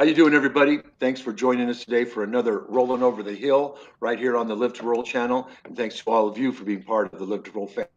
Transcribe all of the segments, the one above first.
How you doing, everybody? Thanks for joining us today for another Rolling Over the Hill right here on the Live to Roll channel. And thanks to all of you for being part of the Live to Roll family.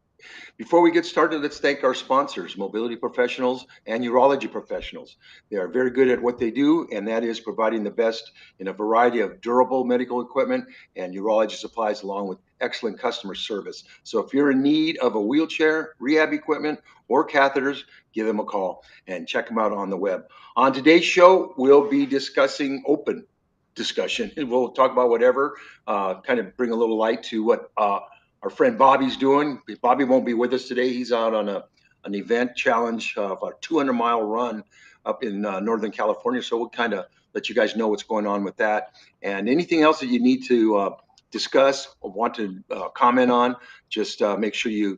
Before we get started, let's thank our sponsors, mobility professionals and urology professionals. They are very good at what they do, and that is providing the best in a variety of durable medical equipment and urology supplies, along with excellent customer service. So if you're in need of a wheelchair, rehab equipment, or catheters, give them a call and check them out on the web. On today's show, we'll be discussing open discussion, and we'll talk about whatever, kind of bring a little light to what our friend Bobby's doing. Bobby won't be with us today. He's out on an event challenge of a 200-mile run up in Northern California. So we'll kind of let you guys know what's going on with that. And anything else that you need to discuss or want to comment on, just make sure you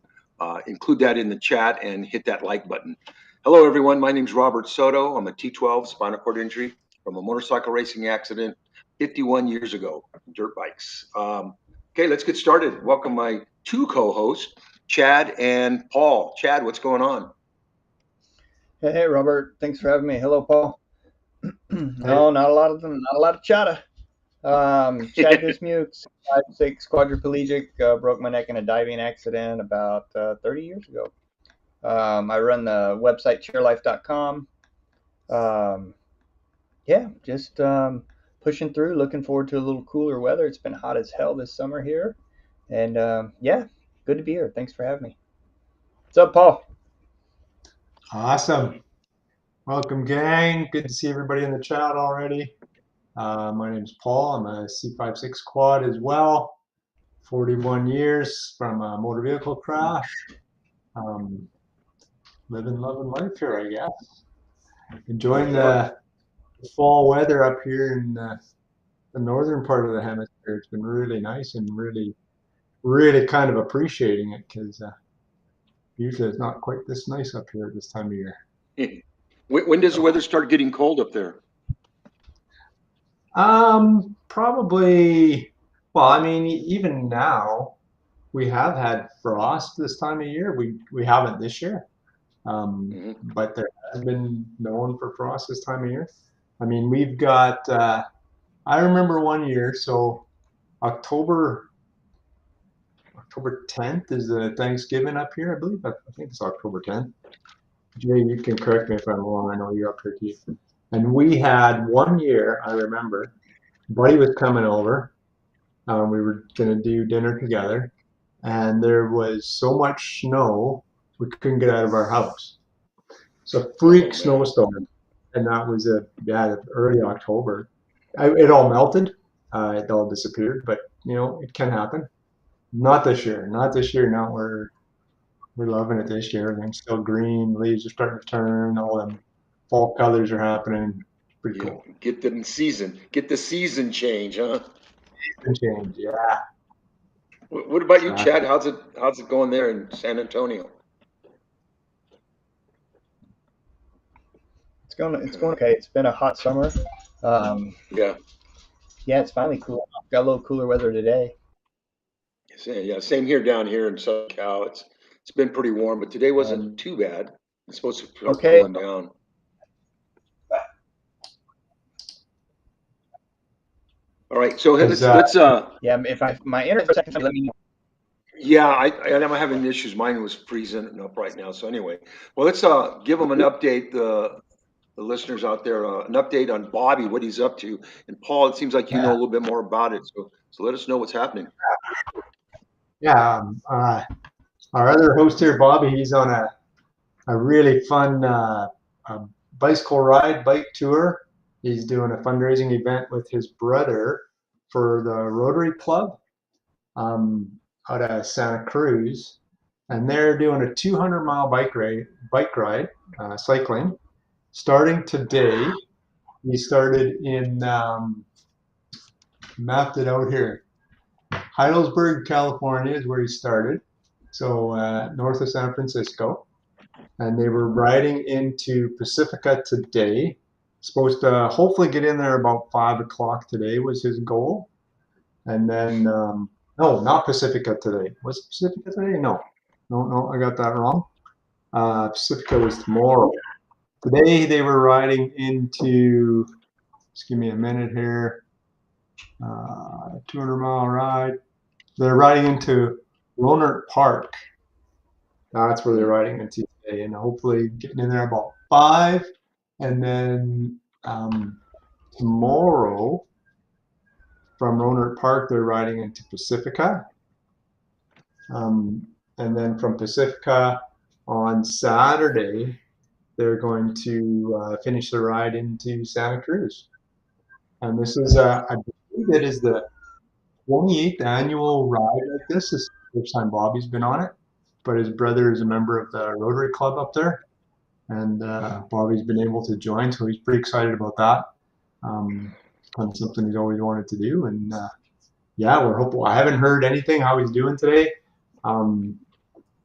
include that in the chat and hit that like button. Hello, everyone. My name is Robert Soto. I'm a T12 spinal cord injury from a motorcycle racing accident 51 years ago, dirt bikes. Okay, let's get started. Welcome my two co-hosts, Chad and Paul. Chad, what's going on? Hey, Robert. Thanks for having me. Hello, Paul. No, not a lot of chatter. Chad Dismukes, 5'6", quadriplegic, broke my neck in a diving accident about 30 years ago. I run the website chairlife.com. Yeah, just pushing through, looking forward to a little cooler weather. It's been hot as hell this summer here. And yeah, good to be here. Thanks for having me. What's up, Paul? Awesome. Welcome, gang. Good to see everybody in the chat already. My name is Paul. I'm a C56 quad as well. 41 years from a motor vehicle crash. Living, loving life here, I guess. Enjoying the fall weather up here in the northern part of the hemisphere. It's been really nice and really, really kind of appreciating it because usually it's not quite this nice up here at this time of year. When does the weather start getting cold up there? Probably, well, I mean, even now we have had frost this time of year. We haven't this year, but there has been known for frost this time of year. I mean, we've got, I remember one year, so October 10th is the Thanksgiving up here, I believe. I think it's October 10th. Jay, you can correct me if I'm wrong. I know you're up here too. And we had one year, I remember, buddy was coming over. We were going to do dinner together. And there was so much snow, we couldn't get out of our house. So freak snowstorm. And that was early October. It all melted. It all disappeared. But, you know, it can happen. Not this year. Not this year. Now we're loving it this year. Everything's still green. Leaves are starting to turn. All them fall colors are happening. Pretty cool. Get the season change, huh? Season change, yeah. What about you, Chad? How's it going there in San Antonio? It's going okay. It's been a hot summer. Yeah, it's finally cool. Got a little cooler weather today. Yeah, same here down here in Southern Cal. It's been pretty warm, but today wasn't too bad. It's supposed to start cooling down. All right, so let's yeah, if my internet for a second, let me know. Yeah, I'm having issues. Mine was freezing up right now. So anyway, well, let's give them an update. The listeners out there, an update on Bobby, what he's up to. And Paul, it seems like you know a little bit more about it. So let us know what's happening. Yeah, our other host here, Bobby, he's on a really fun bike tour. He's doing a fundraising event with his brother for the Rotary Club out of Santa Cruz, and they're doing a 200-mile bike ride, cycling, starting today. He started in mapped it out here. Heidelberg, California is where he started, so north of San Francisco, and they were riding into Pacifica today. Supposed to hopefully get in there about 5 o'clock today was his goal, and then no, not Pacifica today. Was it Pacifica today? No, I got that wrong. Pacifica was tomorrow. Today they were riding into Just give me a minute here. 200-mile ride. They're riding into Rollin Park. That's where they're riding into today, and hopefully getting in there about 5. And then tomorrow from Rollin Park, they're riding into Pacifica. And then from Pacifica on Saturday, they're going to finish the ride into Santa Cruz. And this is, I believe it is the 28th annual ride like this. This is the first time Bobby's been on it, but his brother is a member of the Rotary Club up there, and Bobby's been able to join, so he's pretty excited about that. Kind of something he's always wanted to do, and yeah, we're hopeful. I haven't heard anything how he's doing today.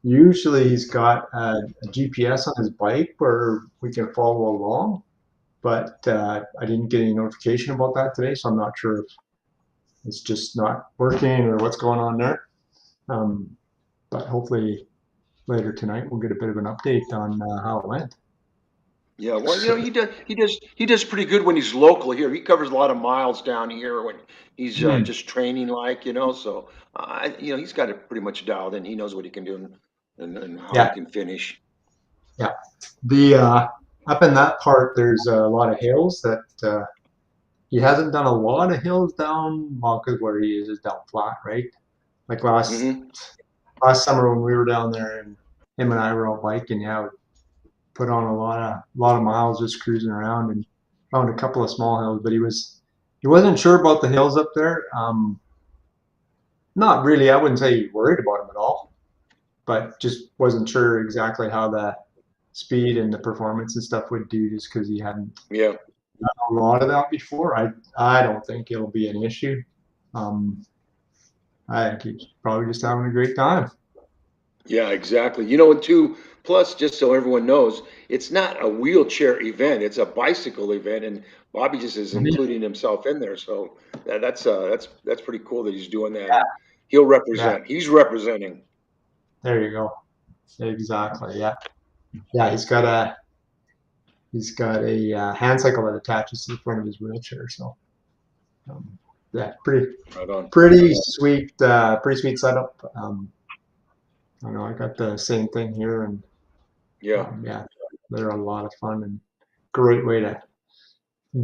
Usually he's got a GPS on his bike where we can follow along, but I didn't get any notification about that today, so I'm not sure if it's just not working or what's going on there. But hopefully later tonight we'll get a bit of an update on how it went. Yeah, well, he does pretty good when he's local here. He covers a lot of miles down here when he's just training, so he's got it pretty much dialed in. He knows what he can do and how he can finish. Yeah, the up in that part, there's a lot of hills that he hasn't done a lot of hills down, well, because where he is down flat, right? Like last summer when we were down there, and him and I were out biking, we put on a lot of miles just cruising around and found a couple of small hills, but he wasn't sure about the hills up there. Not really, I wouldn't say he's worried about them at all, but just wasn't sure exactly how the speed and the performance and stuff would do, just because he hadn't done a lot of that before. I don't think it'll be an issue. I think he's probably just having a great time. Yeah, exactly. And plus, just so everyone knows, it's not a wheelchair event; it's a bicycle event, and Bobby just is including himself in there. So that's pretty cool that he's doing that. Yeah. He'll represent. Yeah. He's representing. There you go. Exactly. Yeah. Yeah. He's got a hand cycle that attaches to the front of his wheelchair. So yeah, pretty sweet. Pretty sweet setup. I know I got the same thing here, and yeah, they're a lot of fun and great way to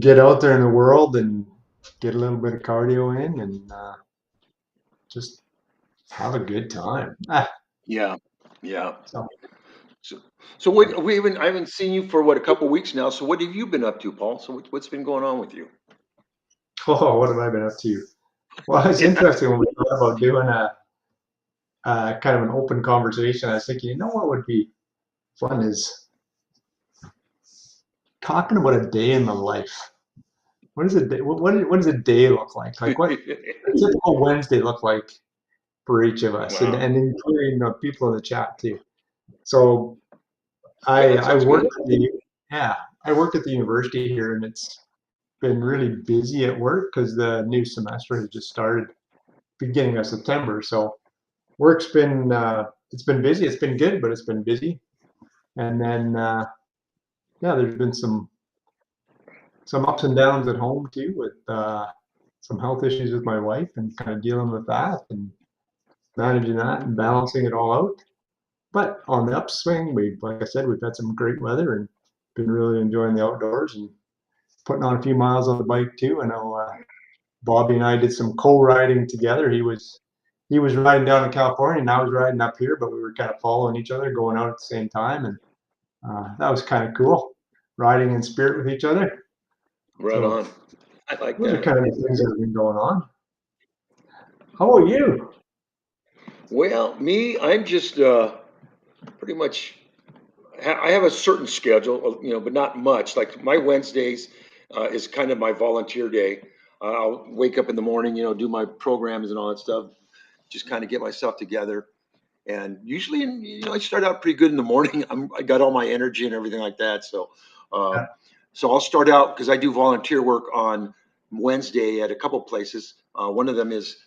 get out there in the world and get a little bit of cardio in and just have a good time. Yeah. So what I haven't seen you for a couple weeks now. So what have you been up to, Paul? So what's been going on with you? Oh, what have I been up to? Well, it's interesting when we thought about doing a kind of an open conversation. I was thinking, what would be fun is talking about a day in the life. What is a day? What does a day look like? Like what a typical Wednesday look like for each of us, and including the people in the chat too. So I work I work at the university here, and it's been really busy at work because the new semester has just started beginning of September. So work's been it's been busy. It's been good, but it's been busy. And then there's been some ups and downs at home too, with some health issues with my wife, and kind of dealing with that and managing that and balancing it all out. But on the upswing, like I said, we've had some great weather and been really enjoying the outdoors and putting on a few miles on the bike too. I know Bobby and I did some co-riding together. He was riding down in California, and I was riding up here, but we were kind of following each other, going out at the same time, and that was kind of cool, riding in spirit with each other. Right on. I like that. Those are kind of the things that have been going on. How about you? Well, me, I'm just pretty much. I have a certain schedule, but not much. Like my Wednesdays is kind of my volunteer day. I'll wake up in the morning, do my programs and all that stuff, just kind of get myself together. And usually, I start out pretty good in the morning. I got all my energy and everything like that. So, so I'll start out because I do volunteer work on Wednesday at a couple places. One of them is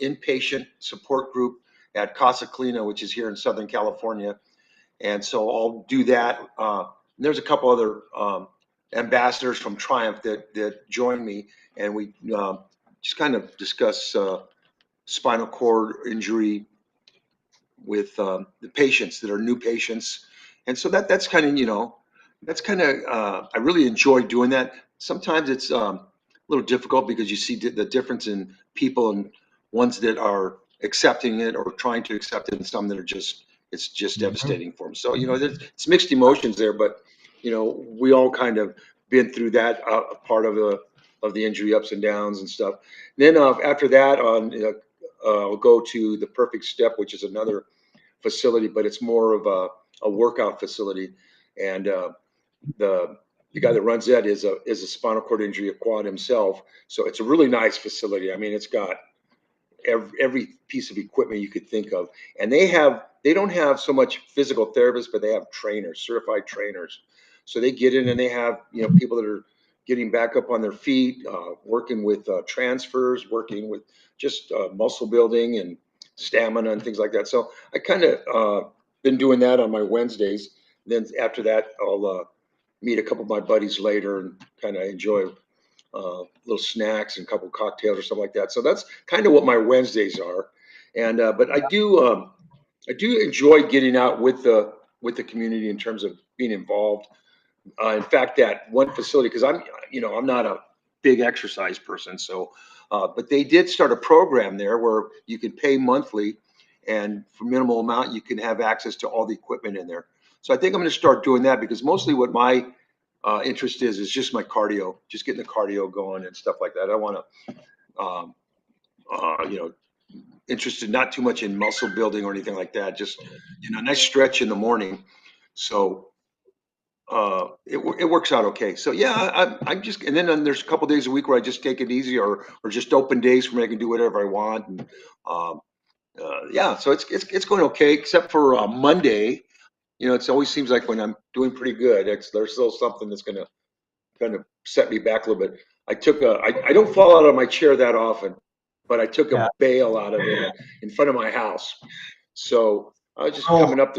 inpatient support group at Casa Clina, which is here in Southern California. And so I'll do that. There's a couple other ambassadors from Triumph that joined me, and we just kind of discuss spinal cord injury with the patients that are new patients. And so that's kind of, that's kind of, I really enjoy doing that. Sometimes it's a little difficult because you see the difference in people, and ones that are accepting it or trying to accept it, and some that are it's just devastating for them. So, it's mixed emotions there, but, we all kind of been through that part of the injury, ups and downs and stuff. Then after that, I'll go to the Perfect Step, which is another facility, but it's more of a workout facility. And the guy that runs that is a spinal cord injury quad himself. So it's a really nice facility. I mean, it's got every piece of equipment you could think of. And they don't have so much physical therapists, but they have trainers, certified trainers. So they get in and they have, people that are getting back up on their feet, working with transfers, working with just muscle building and stamina and things like that. So I kind of been doing that on my Wednesdays. Then after that, I'll meet a couple of my buddies later and kind of enjoy little snacks and a couple of cocktails or something like that. So that's kind of what my Wednesdays are. And but I do enjoy getting out with the community in terms of being involved. In fact, that one facility, because I'm not a big exercise person, so but they did start a program there where you can pay monthly, and for minimal amount you can have access to all the equipment in there. So I think I'm going to start doing that, because mostly what my interest is just my cardio, just getting the cardio going and stuff like that. I want to, interested not too much in muscle building or anything like that. Just nice stretch in the morning. So it works out okay. So yeah, I'm just, and then there's a couple days a week where I just take it easy, or just open days for me. I can do whatever I want. And yeah, so it's going okay, except for Monday. It always seems like when I'm doing pretty good, there's still something that's going to kind of set me back a little bit. I don't fall out of my chair that often, but I took Yeah. a bail out of it in front of my house. So I was just Oh. coming up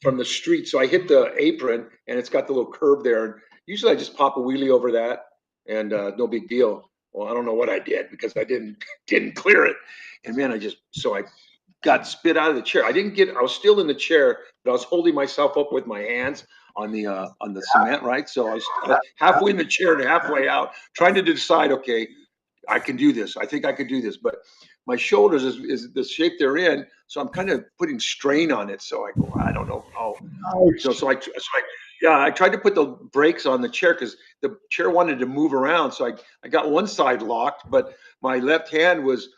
from the street. So I hit the apron, and it's got the little curb there. And usually I just pop a wheelie over that, and no big deal. Well, I don't know what I did, because I didn't clear it. And man, I got spit out of the chair. I was still in the chair, but I was holding myself up with my hands on the cement, right? So I was halfway in the chair and halfway out, trying to decide, okay, I can do this. I think I could do this, but my shoulders is the shape they're in, so I'm kind of putting strain on it. So I go, I don't know. Oh, yeah, I tried to put the brakes on the chair, because the chair wanted to move around. So I got one side locked, but my left hand was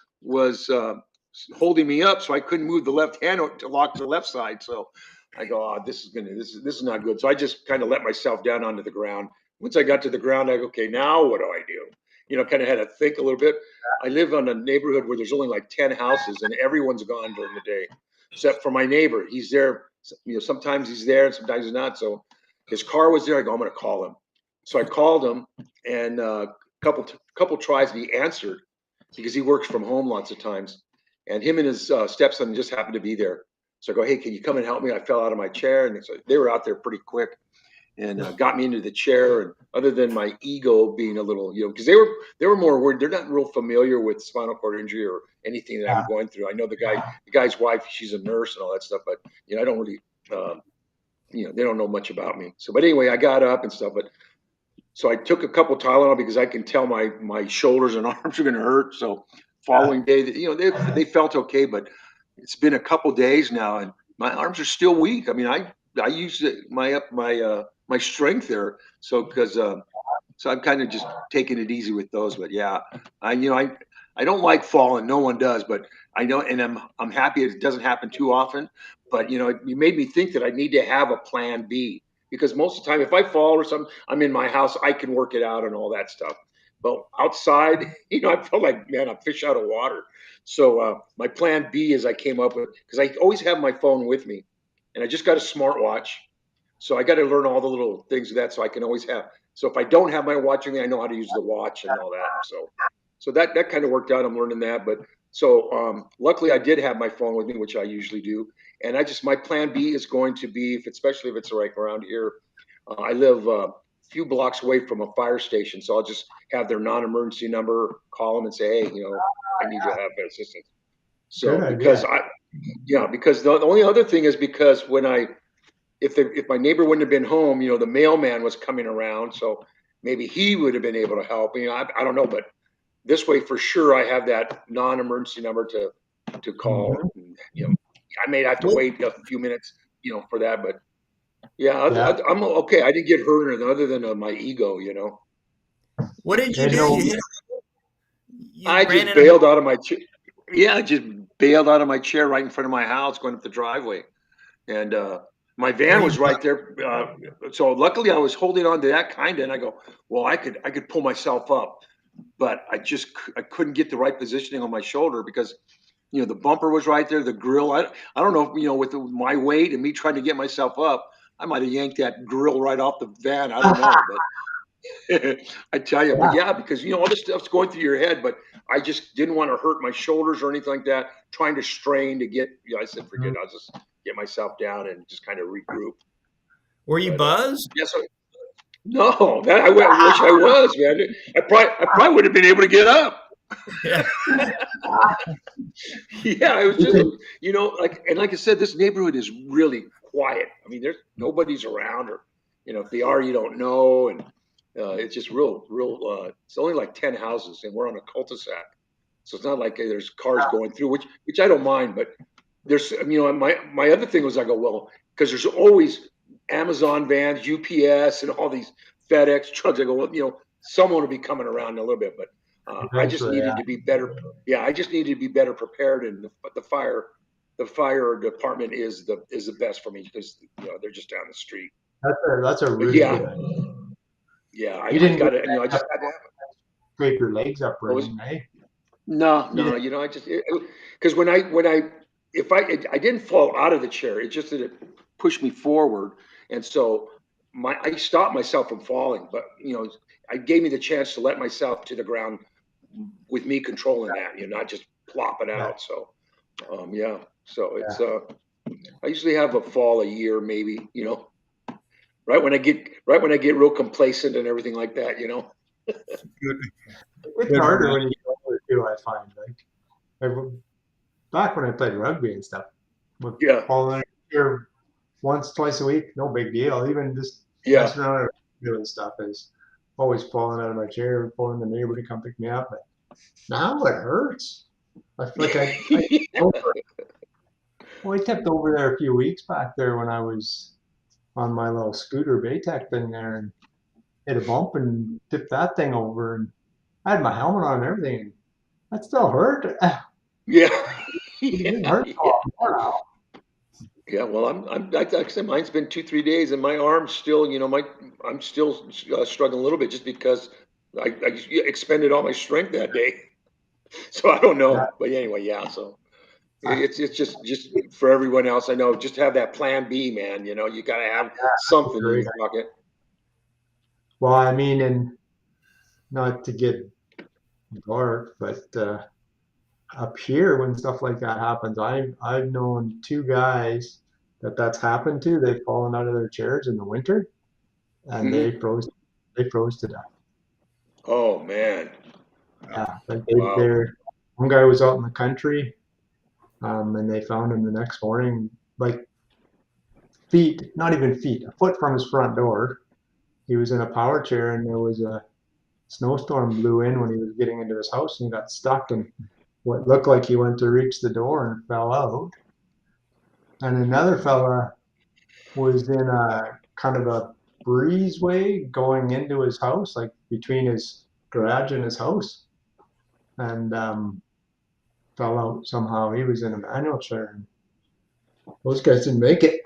holding me up, so I couldn't move the left hand to lock to the left side. So I go, oh, this is not good. So I just kind of let myself down onto the ground. Once I got to the ground, I go, okay, now what do I do? Kind of had to think a little bit. I live on a neighborhood where there's only like 10 houses, and everyone's gone during the day, except for my neighbor. He's there. Sometimes he's there and sometimes he's not. So his car was there. I go, I'm going to call him. So I called him, and couple tries, and he answered, because he works from home lots of times. And him and his stepson just happened to be there. So I go, hey, can you come and help me? I fell out of my chair, and so they were out there pretty quick, and got me into the chair. And other than my ego being a little, because they were more worried. They're not real familiar with spinal cord injury or anything that I'm going through. I know the guy's wife, she's a nurse and all that stuff, but I don't really, they don't know much about me. So, but anyway, I got up and stuff. But so I took a couple Tylenol, because I can tell my shoulders and arms are going to hurt. So following day, they felt okay, but it's been a couple days now, and my arms are still weak. I mean, I use my strength there, so because so I'm kind of just taking it easy with those. But yeah, I don't like falling. No one does, but I know, and I'm happy it doesn't happen too often. But it made me think that I need to have a plan B, because most of the time, if I fall or something, I'm in my house, I can work it out and all that stuff. But outside, I felt like, man, I'm fish out of water. So my plan B is I came up with, because I always have my phone with me, and I just got a smartwatch. So I got to learn all the little things of that, so I can always have. So if I don't have my watch with me, I know how to use the watch and all that. So that kind of worked out. I'm learning that. But so luckily I did have my phone with me, which I usually do. And my plan B is going to be, especially if it's like around here. I live few blocks away from a fire station, so I'll just have their non-emergency number, call them and say, hey, I need to have assistance. Good So idea. because the only other thing is because if my neighbor wouldn't have been home, the mailman was coming around, so maybe he would have been able to help. I don't know, but this way for sure I have that non-emergency number to call. Mm-hmm. I may have to wait a few minutes, for that, but yeah, Yeah. I'm okay. I didn't get hurt other than my ego, What did you And do? no, You I ran just in a bailed out of my chair. Yeah, I just bailed out of my chair right in front of my house, going up the driveway, and my van Were you was right there. So luckily, I was holding on to that and I go, well, I could pull myself up, but I couldn't get the right positioning on my shoulder because the bumper was right there, the grill. I don't know if, with my weight and me trying to get myself up, I might have yanked that grill right off the van. I don't know, but. I tell you, but yeah, because all this stuff's going through your head, but I just didn't want to hurt my shoulders or anything like that. Trying to strain to get, I said, forget it. I'll just get myself down and just kind of regroup. Were you But buzzed? yes, no, that I wish I was, man. I probably would have been able to get up. Yeah. Yeah, it was just, like I said, this neighborhood is really quiet. I mean, there's nobody's around, or if they are, you don't know, and it's just real. It's only like 10 houses, and we're on a cul-de-sac, so it's not like there's cars going through, which I don't mind. But there's, my other thing was I go, well, because there's always Amazon vans, UPS, and all these FedEx trucks. I go, well, someone will be coming around in a little bit, but I just needed to be better. Yeah, I just needed to be better prepared, and the fire department is the best for me because they're just down the street. that's a But really good idea. yeah, You I didn't got it. I just had to have it. scrape your legs up or What was anything, eh? No, You I just because I didn't fall out of the chair, it just that it pushed me forward, and so I stopped myself from falling, but I gave me the chance to let myself to the ground with me controlling that, not just plop it Yeah. out. So, yeah, so it's Yeah. I usually have a fall a year, maybe, right when I get real complacent and everything like that. It's harder when you get older too, I find. Back when I played rugby and stuff, with Yeah, falling here once, twice a week, no big deal. Even just yeah, messing around and doing stuff is always falling out of my chair, pulling the neighbor to come pick me up. But now it hurts. I feel like I tipped over there a few weeks back there when I was on my little scooter Baytech thing there and hit a bump and tipped that thing over. And I had my helmet on and everything. And that still hurt. yeah, It yeah, hurts a yeah. lot more now. Yeah, well, like I said, mine's been 2, 3 days, and my arm's still, I'm still struggling a little bit just because I expended all my strength that day. So I don't Yeah, know, but anyway, yeah. So it's just for everyone else. I know, just have that plan B, man. You got to have something in great. your pocket. Well, I mean, and not to get dark, but up here when stuff like that happens, I've known two guys that's happened to. They've fallen out of their chairs in the winter and Hmm. they froze to death. Oh man, Yeah, like wow. one guy was out in the country, and they found him the next morning, like not even feet, a foot from his front door. He was in a power chair, and there was a snowstorm blew in when he was getting into his house, and he got stuck in what looked like he went to reach the door and fell out. And another fella was in a kind of a breezeway going into his house, like between his garage and his house, and fell out somehow. He was in a manual chair. And those guys didn't make it.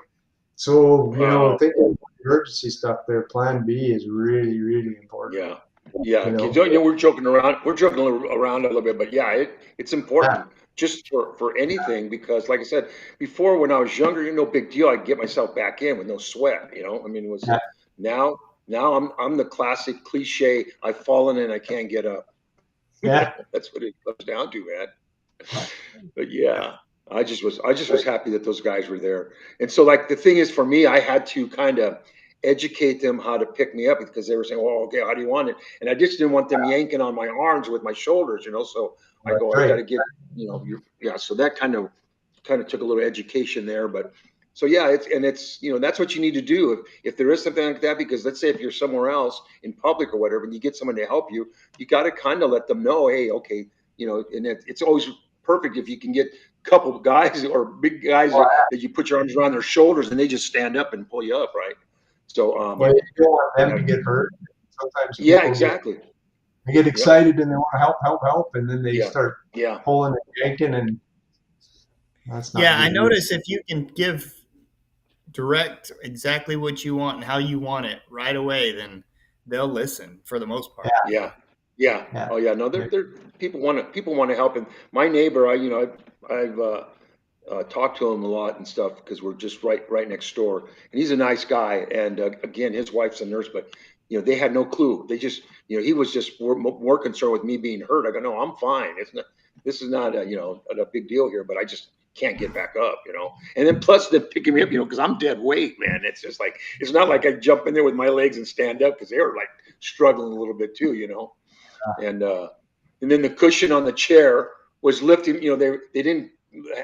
So, Wow. thinking about emergency stuff there, plan B is really, really important. Yeah. Yeah. You know, We're joking around. We're joking around a little bit, but yeah, it's yeah, important just for anything because, like I said before, when I was younger, no big deal. I'd get myself back in with no sweat. I mean, it was yeah, now. Now I'm the classic cliche. I've fallen and I can't get up. yeah. That's what it comes down to, man. But yeah, I just was happy that those guys were there. And so, like, the thing is, for me, I had to kind of educate them how to pick me up because they were saying, "Well, okay, how do you want it?" And I just didn't want them yanking on my arms with my shoulders, you know. So I That's go, I got right. to get, you know, yeah. So that kind of took a little education there, but so yeah, it's you know that's what you need to do if there is something like that because let's say if you're somewhere else in public or whatever and you get someone to help you, you got to kind of let them know, hey, okay, you know, and it's always perfect if you can get a couple of guys or big guys that you put your arms around their shoulders and they just stand up and pull you up, right? So Well, you don't want them yeah, to get hurt. Sometimes yeah, people exactly, get yep, excited and they want to help, and then they yeah, start yeah, pulling and yanking, and that's not Yeah, I good either. notice if you can give direct exactly what you want and how you want it right away, then they'll listen for the most part. yeah, yeah. Yeah. Oh yeah, no, they're people want to help, and my neighbor, I you know I've talked to him a lot and stuff because we're just right next door, and he's a nice guy. And again, his wife's a nurse, but you know they had no clue. They just you know he was just more concerned with me being hurt. I go, no, I'm fine. It's not. This is not a you know a big deal here, but I just can't get back up, you know. And then plus they're picking me up, you know, because I'm dead weight, man. It's just like it's not like I jump in there with my legs and stand up because they were like struggling a little bit too, you know. And and then the cushion on the chair was lifting. You know, they didn't.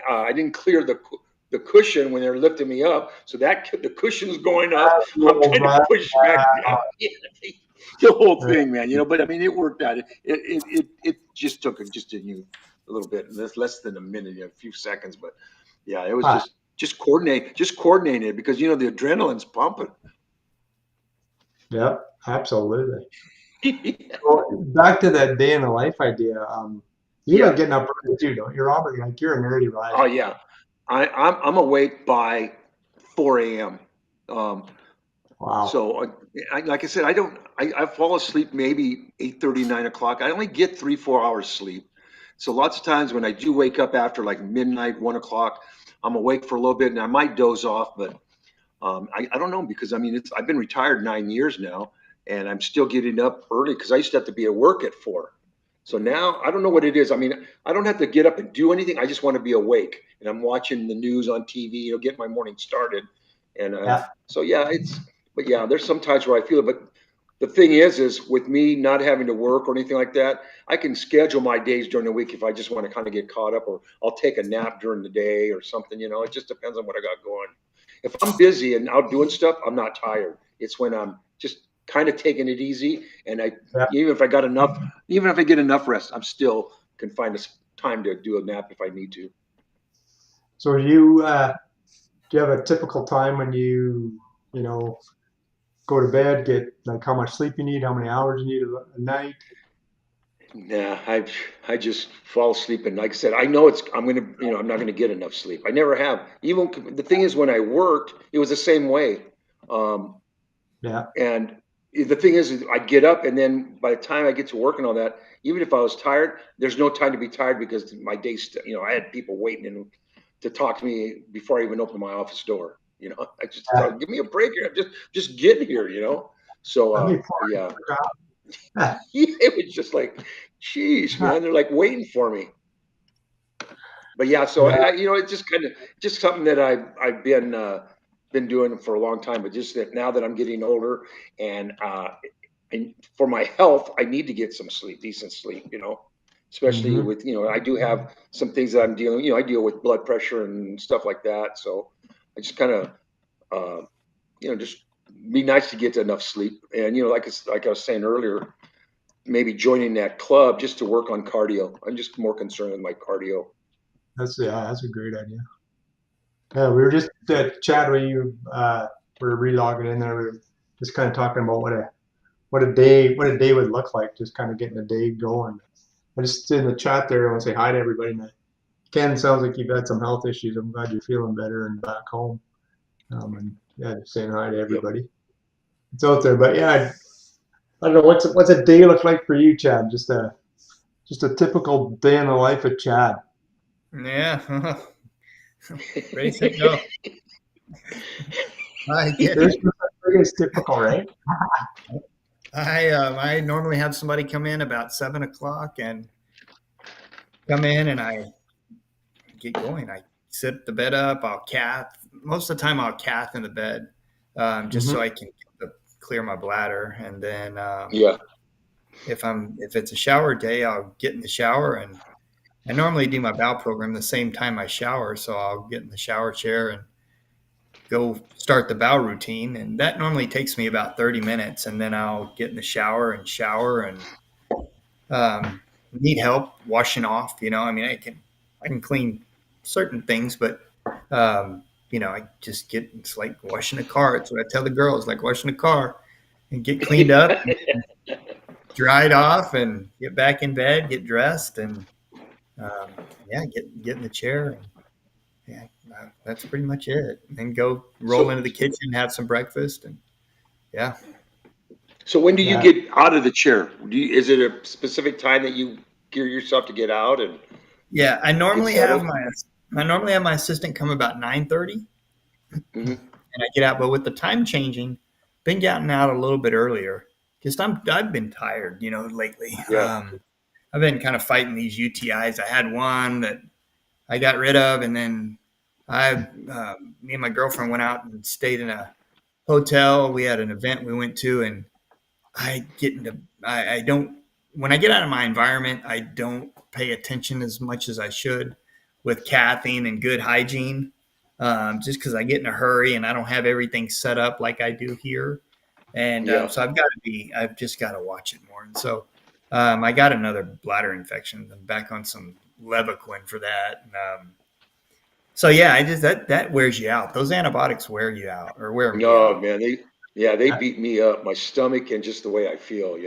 I didn't clear the cushion when they were lifting me up, so that the cushion's going up. I'm Well, trying to right. push back down. The whole Right. thing, man. You know, but I mean, it worked out. It just took just a little bit, less than a minute, you know, a few seconds, but yeah, it was Huh. just coordinating it because you know the adrenaline's pumping. Yep, absolutely. Well, back to that day in the life idea. You like Yeah. getting up early too, don't you, Robert? Like you're an early Oh riser. yeah. I'm awake by 4 a.m. Um, Wow. so like I said, I fall asleep maybe 8:30, 9 o'clock. I only get 3, 4 hours sleep. So lots of times when I do wake up after like midnight, 1 o'clock, I'm awake for a little bit and I might doze off, but I don't know because I mean I've been retired 9 years now, and I'm still getting up early because I used to have to be at work at 4. So now I don't know what it is. I mean, I don't have to get up and do anything. I just want to be awake, and I'm watching the news on TV. You know, get my morning started, and Yeah. so yeah, it's. But yeah, there's some times where I feel it. But the thing is with me not having to work or anything like that, I can schedule my days during the week if I just want to kind of get caught up, or I'll take a nap during the day or something. You know, it just depends on what I got going. If I'm busy and out doing stuff, I'm not tired. It's when I'm just kind of taking it easy, and Yeah. even if I got enough, even if I get enough rest, I'm still can find time to do a nap if I need to. So do you have a typical time when you know go to bed, get like how much sleep you need, how many hours you need a night? Nah, I just fall asleep, and like I said, I know I'm gonna you know I'm not gonna get enough sleep. I never have. Even the thing is, when I worked, it was the same way. Um, Yeah. And the thing is I get up, and then by the time I get to work and all that, even if I was tired, there's no time to be tired because my day's, you know, I had people waiting to talk to me before I even opened my office door. You know, I just Yeah. give me a break here. Just get here. You know. So Let me yeah, yeah. it was just like, geez, man, they're like waiting for me. But yeah, so Yeah. you know, it's just kind of just something that I've been doing for a long time. But just that now that I'm getting older, and for my health, I need to get some sleep, decent sleep. You know, especially Hmm. with you know, I do have some things that I'm dealing. You know, I deal with blood pressure and stuff like that. So I just kind of uh, you know just be nice to get enough sleep. And you know, like I was saying earlier, maybe joining that club just to work on cardio. I'm just more concerned with my cardio. That's a great idea. Yeah, we were just chat with you. We were relogging in there. We were just kind of talking about what a day would look like. Just kind of getting the day going. I just in the chat there. I want to say hi to everybody. And Ken, sounds like you've had some health issues. I'm glad you're feeling better and back home. And yeah, just saying hi to Yep. everybody. It's out there, but yeah, I don't know what's a day look like for you, Chad. Just a typical day in the life of Chad. Yeah. Ready, set, go. I get. Yours is typical, right? I normally have somebody come in about 7 o'clock and come in, and I get going. I sit the bed up. I'll cath. Most of the time, I'll cath in the bed, just so Mm-hmm. I can clear my bladder. And then Yeah. if it's a shower day, I'll get in the shower, and I normally do my bowel program the same time I shower. So I'll get in the shower chair and go start the bowel routine. And that normally takes me about 30 minutes. And then I'll get in the shower and need help washing off. I mean, I can clean certain things, but I just it's like washing a car. It's what I tell the girls, like washing a car, and get cleaned up, dried off, and get back in bed, get dressed, and get in the chair, and that's pretty much it. And then go roll So, into the kitchen, have some breakfast, and yeah. so when do you Yeah. get out of the chair? Is it a specific time that you gear yourself to get out and Yeah, get settled? I normally have my assistant come about 9:30, Hmm. and I get out. But with the time changing, been getting out a little bit earlier because I've been tired, lately. Yeah. I've been kind of fighting these UTIs. I had one that I got rid of, and then me and my girlfriend went out and stayed in a hotel. We had an event we went to, and I don't, when I get out of my environment, I don't pay attention as much as I should with cathing and good hygiene, just because I get in a hurry and I don't have everything set up like I do here. And Yeah. so I've just got to watch it more. And so I got another bladder infection. I'm back on some Levaquin for that. And, so yeah, that wears you out. Those antibiotics wear you out, or wear me No, out. man, they beat me up, my stomach and just the way I feel.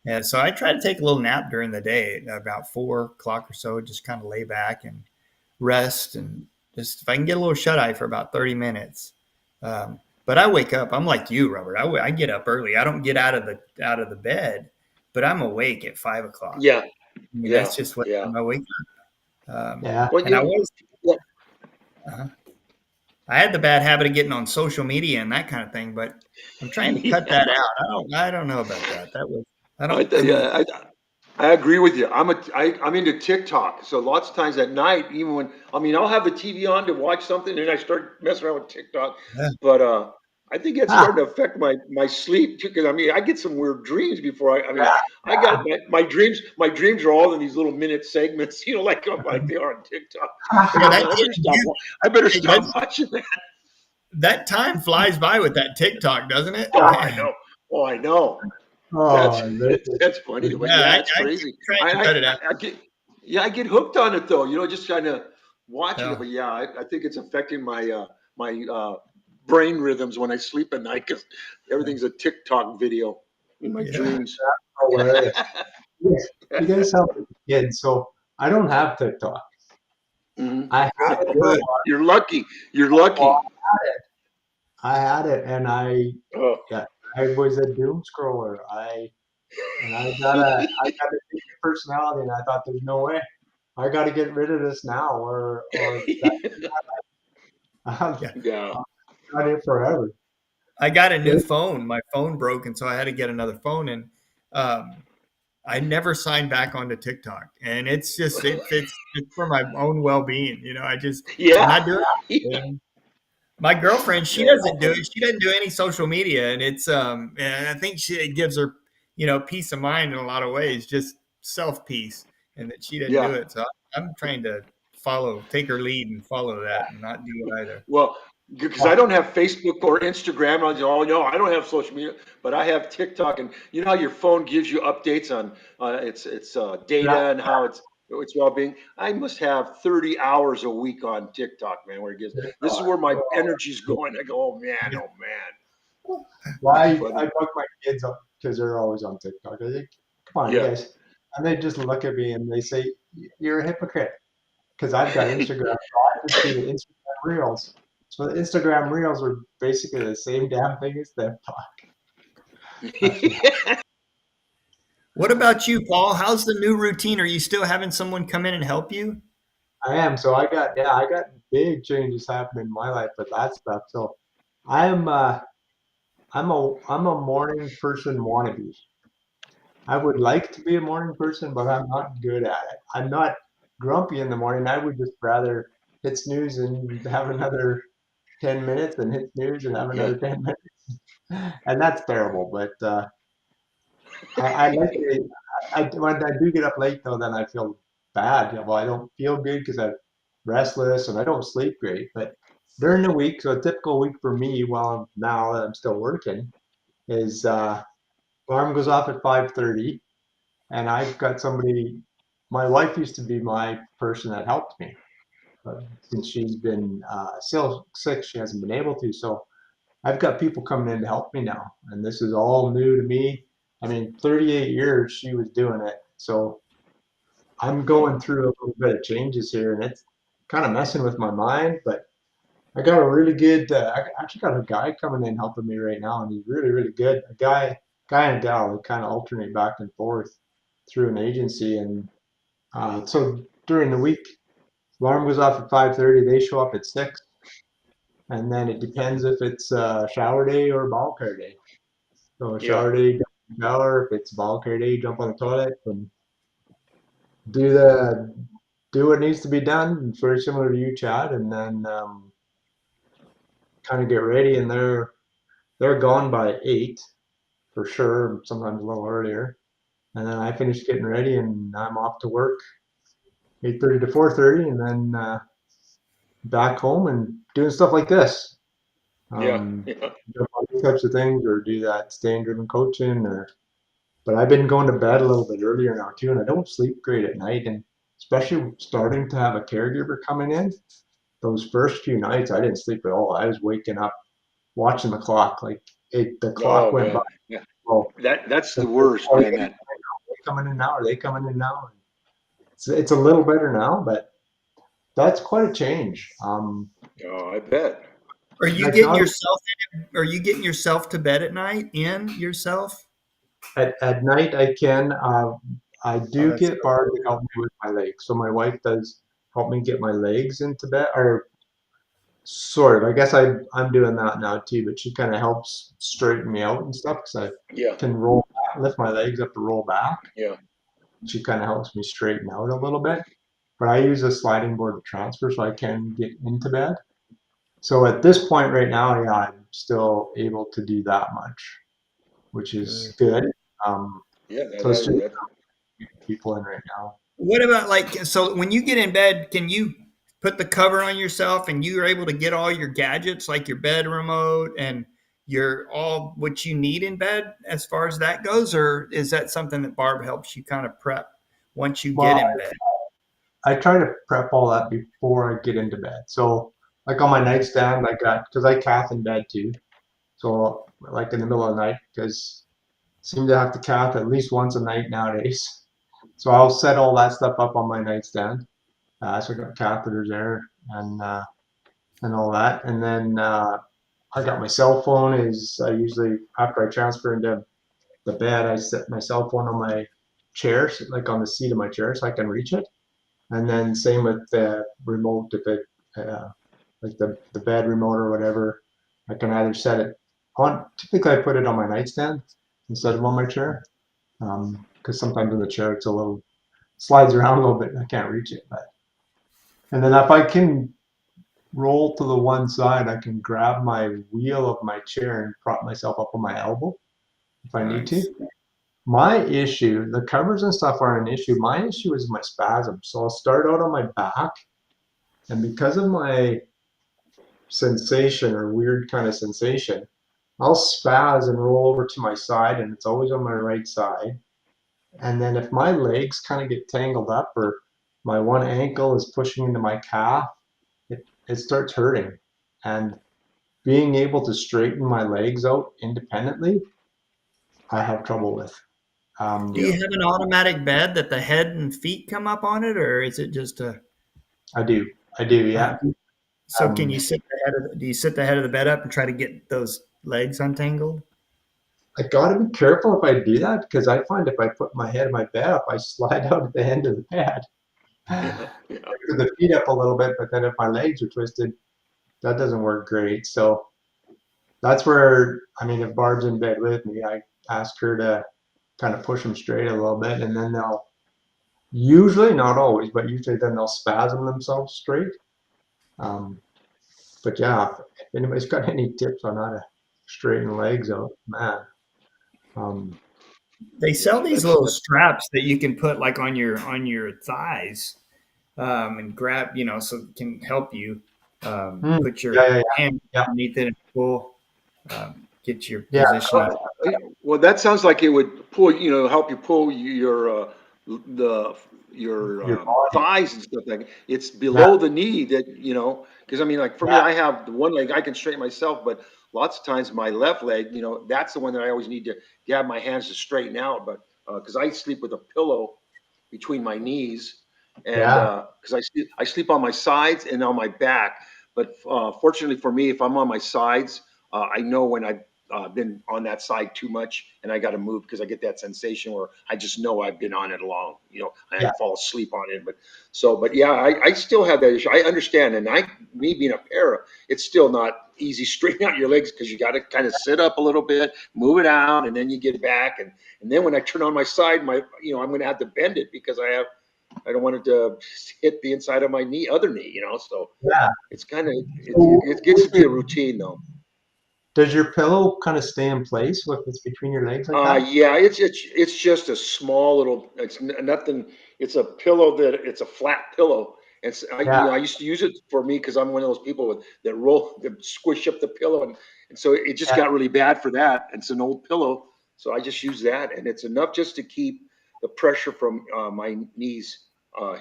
Yeah, so I try to take a little nap during the day, about 4 o'clock or so, just kind of lay back and rest, and just if I can get a little shut eye for about 30 minutes. But I wake up. I'm like you, Robert. I get up early. I don't get out of the bed, but I'm awake at 5 o'clock. Yeah, I mean, yeah, that's just what yeah. time I wake up. Yeah. Well, And I was yeah, uh, I had the bad habit of getting on social media and that kind of thing, but I'm trying to cut that out. I don't know about that. That was I don't. I'm yeah, I agree with you. I'm into TikTok. So lots of times at night, even when, I mean, I'll have the TV on to watch something and I start messing around with TikTok. yeah, But I think it's Ah, starting to affect my sleep too. Because I mean, I get some weird dreams before I mean, yeah. I got my dreams are all in these little minute segments, like they are on TikTok. yeah. Man, I better stop That's, watching that. that time flies by with that TikTok, doesn't it? Oh, I Man, know. Oh, I know. That's Oh, that's funny, but yeah. yeah, it's I keep crazy. trying to cut it out. I get, yeah, I get hooked on it though. Just kind of watching it. Yeah, But yeah, I think it's affecting my brain rhythms when I sleep at night because everything's a TikTok video in my yeah. dreams. hilarious. Yes. You guys have kids, so I don't have TikTok. Hmm. I had Good, it for a good. while. You're lucky. You're Well, lucky. I had it, and Oh. I was a doom scroller. I got a big personality, and I thought, there's no way. I got to get rid of this now, or that, I'm Yeah. Yeah. not here forever. I got a new phone. My phone broke, and so I had to get another phone. And um, I never signed back onto TikTok, and it's just it's for my own well being. I'm Yeah. not doing Yeah. it. My girlfriend, she No. doesn't do it. She doesn't do any social media, and and I think it gives her, peace of mind in a lot of ways, just self peace, and that she doesn't do Yeah. it. So I'm trying to take her lead and follow that, and not do it either. Well, because I don't have Facebook or Instagram. Oh no, I don't have social media, but I have TikTok. And you know how your phone gives you updates on its Yeah. data and how it's well-being. I must have 30 hours a week on TikTok, man. Where it gives this is where my energy's going. I go, oh man, Well, it's I funny. book my kids up because they're always on TikTok. I think, come on, you Yeah, guys. And they just look at me and they say, "You're a hypocrite." Because I've got Instagram, so I just do the Instagram Reels. So the Instagram Reels are basically the same damn thing as them. What about you, Paul? How's the new routine? Are you still having someone come in and help you? I am. So I got big changes happening in my life with that stuff. So I'm I'm a morning person wannabe. I would like to be a morning person, but I'm not good at it. I'm not grumpy in the morning. I would just rather hit snooze and have another 10 minutes and hit snooze and have yeah. another 10 minutes. and that's terrible. But I like it. When I do get up late though, then I feel bad. Well, I don't feel good because I'm restless and I don't sleep great. But during the week, so a typical week for me, while now that I'm still working, is alarm goes off at 5:30, and I've got somebody. My wife used to be my person that helped me, but since she's been still sick, she hasn't been able to. So I've got people coming in to help me now, and this is all new to me. I mean, 38 years she was doing it, so I'm going through a little bit of changes here, and it's kind of messing with my mind. But I got a really good. I actually got a guy coming in helping me right now, and he's really, really good. Guy and a gal, they kind of alternate back and forth through an agency, and so during the week, alarm goes off at 5:30. They show up at 6, and then it depends if it's shower day or ball care day. So Yeah. shower day, jump in the shower. If it's ball care day, jump on the toilet and do the do what needs to be done. It's very similar to you, Chad, and then kind of get ready. And they're gone by 8 for sure. Sometimes a little earlier. And then I finish getting ready, and I'm off to work 8:30 to 4:30, and then back home and doing stuff like this. Yeah. Um, Yeah. these types of things, or do that staying driven coaching, or but I've been going to bed a little bit earlier now too, and I don't sleep great at night, and especially starting to have a caregiver coming in. Those first few nights, I didn't sleep at all. I was waking up watching the clock, like the clock Oh went by. man. Yeah. Oh, That's the are worst, man. they coming in now? Are they coming in now? It's a little better now, but that's quite a change. Oh, I bet. Are you Like getting not yourself are you getting yourself to bed at night in yourself? at night, I can. I Oh, do that's get good. Barb to help me with my legs. So my wife does help me get my legs into bed, or sort of. I guess I'm doing that now too, but she kind of helps straighten me out and stuff because I Yeah. can lift my legs up to roll back. Yeah. She kind of helps me straighten out a little bit. But I use a sliding board to transfer so I can get into bed. So at this point right now, yeah, I'm still able to do that much, which is Good. good. Um, Yeah. so it's just That, people in right now. What about so when you get in bed, can you put the cover on yourself and you're able to get all your gadgets like your bed remote and your all what you need in bed as far as that goes, or is that something that Barb helps you kind of prep once you get Well, in bed? I try to prep all that before I get into bed. So, like on my nightstand, I got because I cath in bed too. So, like in the middle of the night, because seem to have to cath at least once a night nowadays. So I'll set all that stuff up on my nightstand. So I got catheters there and all that, and then I got my cell phone. Is I usually after I transfer into the bed, I set my cell phone on my chair, like on the seat of my chair, so I can reach it. And then same with the remote, if it like the bed remote or whatever, I can either set it on. Typically, I put it on my nightstand instead of on my chair, because sometimes in the chair it's a little slides around a little bit and I can't reach it. But and then if I can roll to the one side, I can grab my wheel of my chair and prop myself up on my elbow if I need to. Nice. My issue, the covers and stuff aren't an issue. My issue is my spasm. So I'll start out on my back, and because of my sensation or weird kind of sensation, I'll spaz and roll over to my side, and it's always on my right side. And then if my legs kind of get tangled up or my one ankle is pushing into my calf, it starts hurting. And being able to straighten my legs out independently, I have trouble with. Do Um, you Yeah. have an automatic bed that the head and feet come up on it, or is it just a? I do. I do, yeah. So can Um, you do you sit the head of the bed up and try to get those legs untangled? I gotta be careful if I do that because I find if I put my head in my bed up, I slide out at the end of the bed. Yeah. Yeah. Put the feet up a little bit, but then if my legs are twisted, that doesn't work great. So that's where, I mean, if Barb's in bed with me, I ask her to kind of push them straight a little bit, and then they'll usually, not always, but usually then they'll spasm themselves straight. Um, but yeah, if anybody's got any tips on how to straighten legs out, man. They sell these that's little straps that you can put like on your thighs, and grab, so it can help you put your yeah, hand yeah, underneath it and pull, get your yeah, position. well, that sounds like it would pull, help you pull the your your body. thighs and stuff like that. It's Yeah, below the knee that, because I mean, like for me, yeah, I have the one leg I can straighten myself, but lots of times my left leg, that's the one that I always need to have my hands to straighten out. But because I sleep with a pillow between my knees, and yeah, because I sleep on my sides and on my back. But fortunately for me, if I'm on my sides, I know when I've been on that side too much and I got to move because I get that sensation where I just know I've been on it long, and I yeah, fall asleep on it. But yeah, I still have that issue. I understand. And me being a para, it's still not easy straightening out your legs because you got to kind of sit up a little bit, move it out, and then you get back. And then when I turn on my side, I'm going to have to bend it because I don't want it to hit the inside of my other knee. So yeah. it's kind of, So it gets to be a routine though. does your pillow kind of stay in place if it's between your legs like that? Yeah, it's just a small little. It's nothing. It's a pillow it's a flat pillow. It's Yeah, I used to use it for me because I'm one of those people that squish up the pillow, and so it just yeah, got really bad for that. It's an old pillow, so I just use that, and it's enough just to keep the pressure from my knees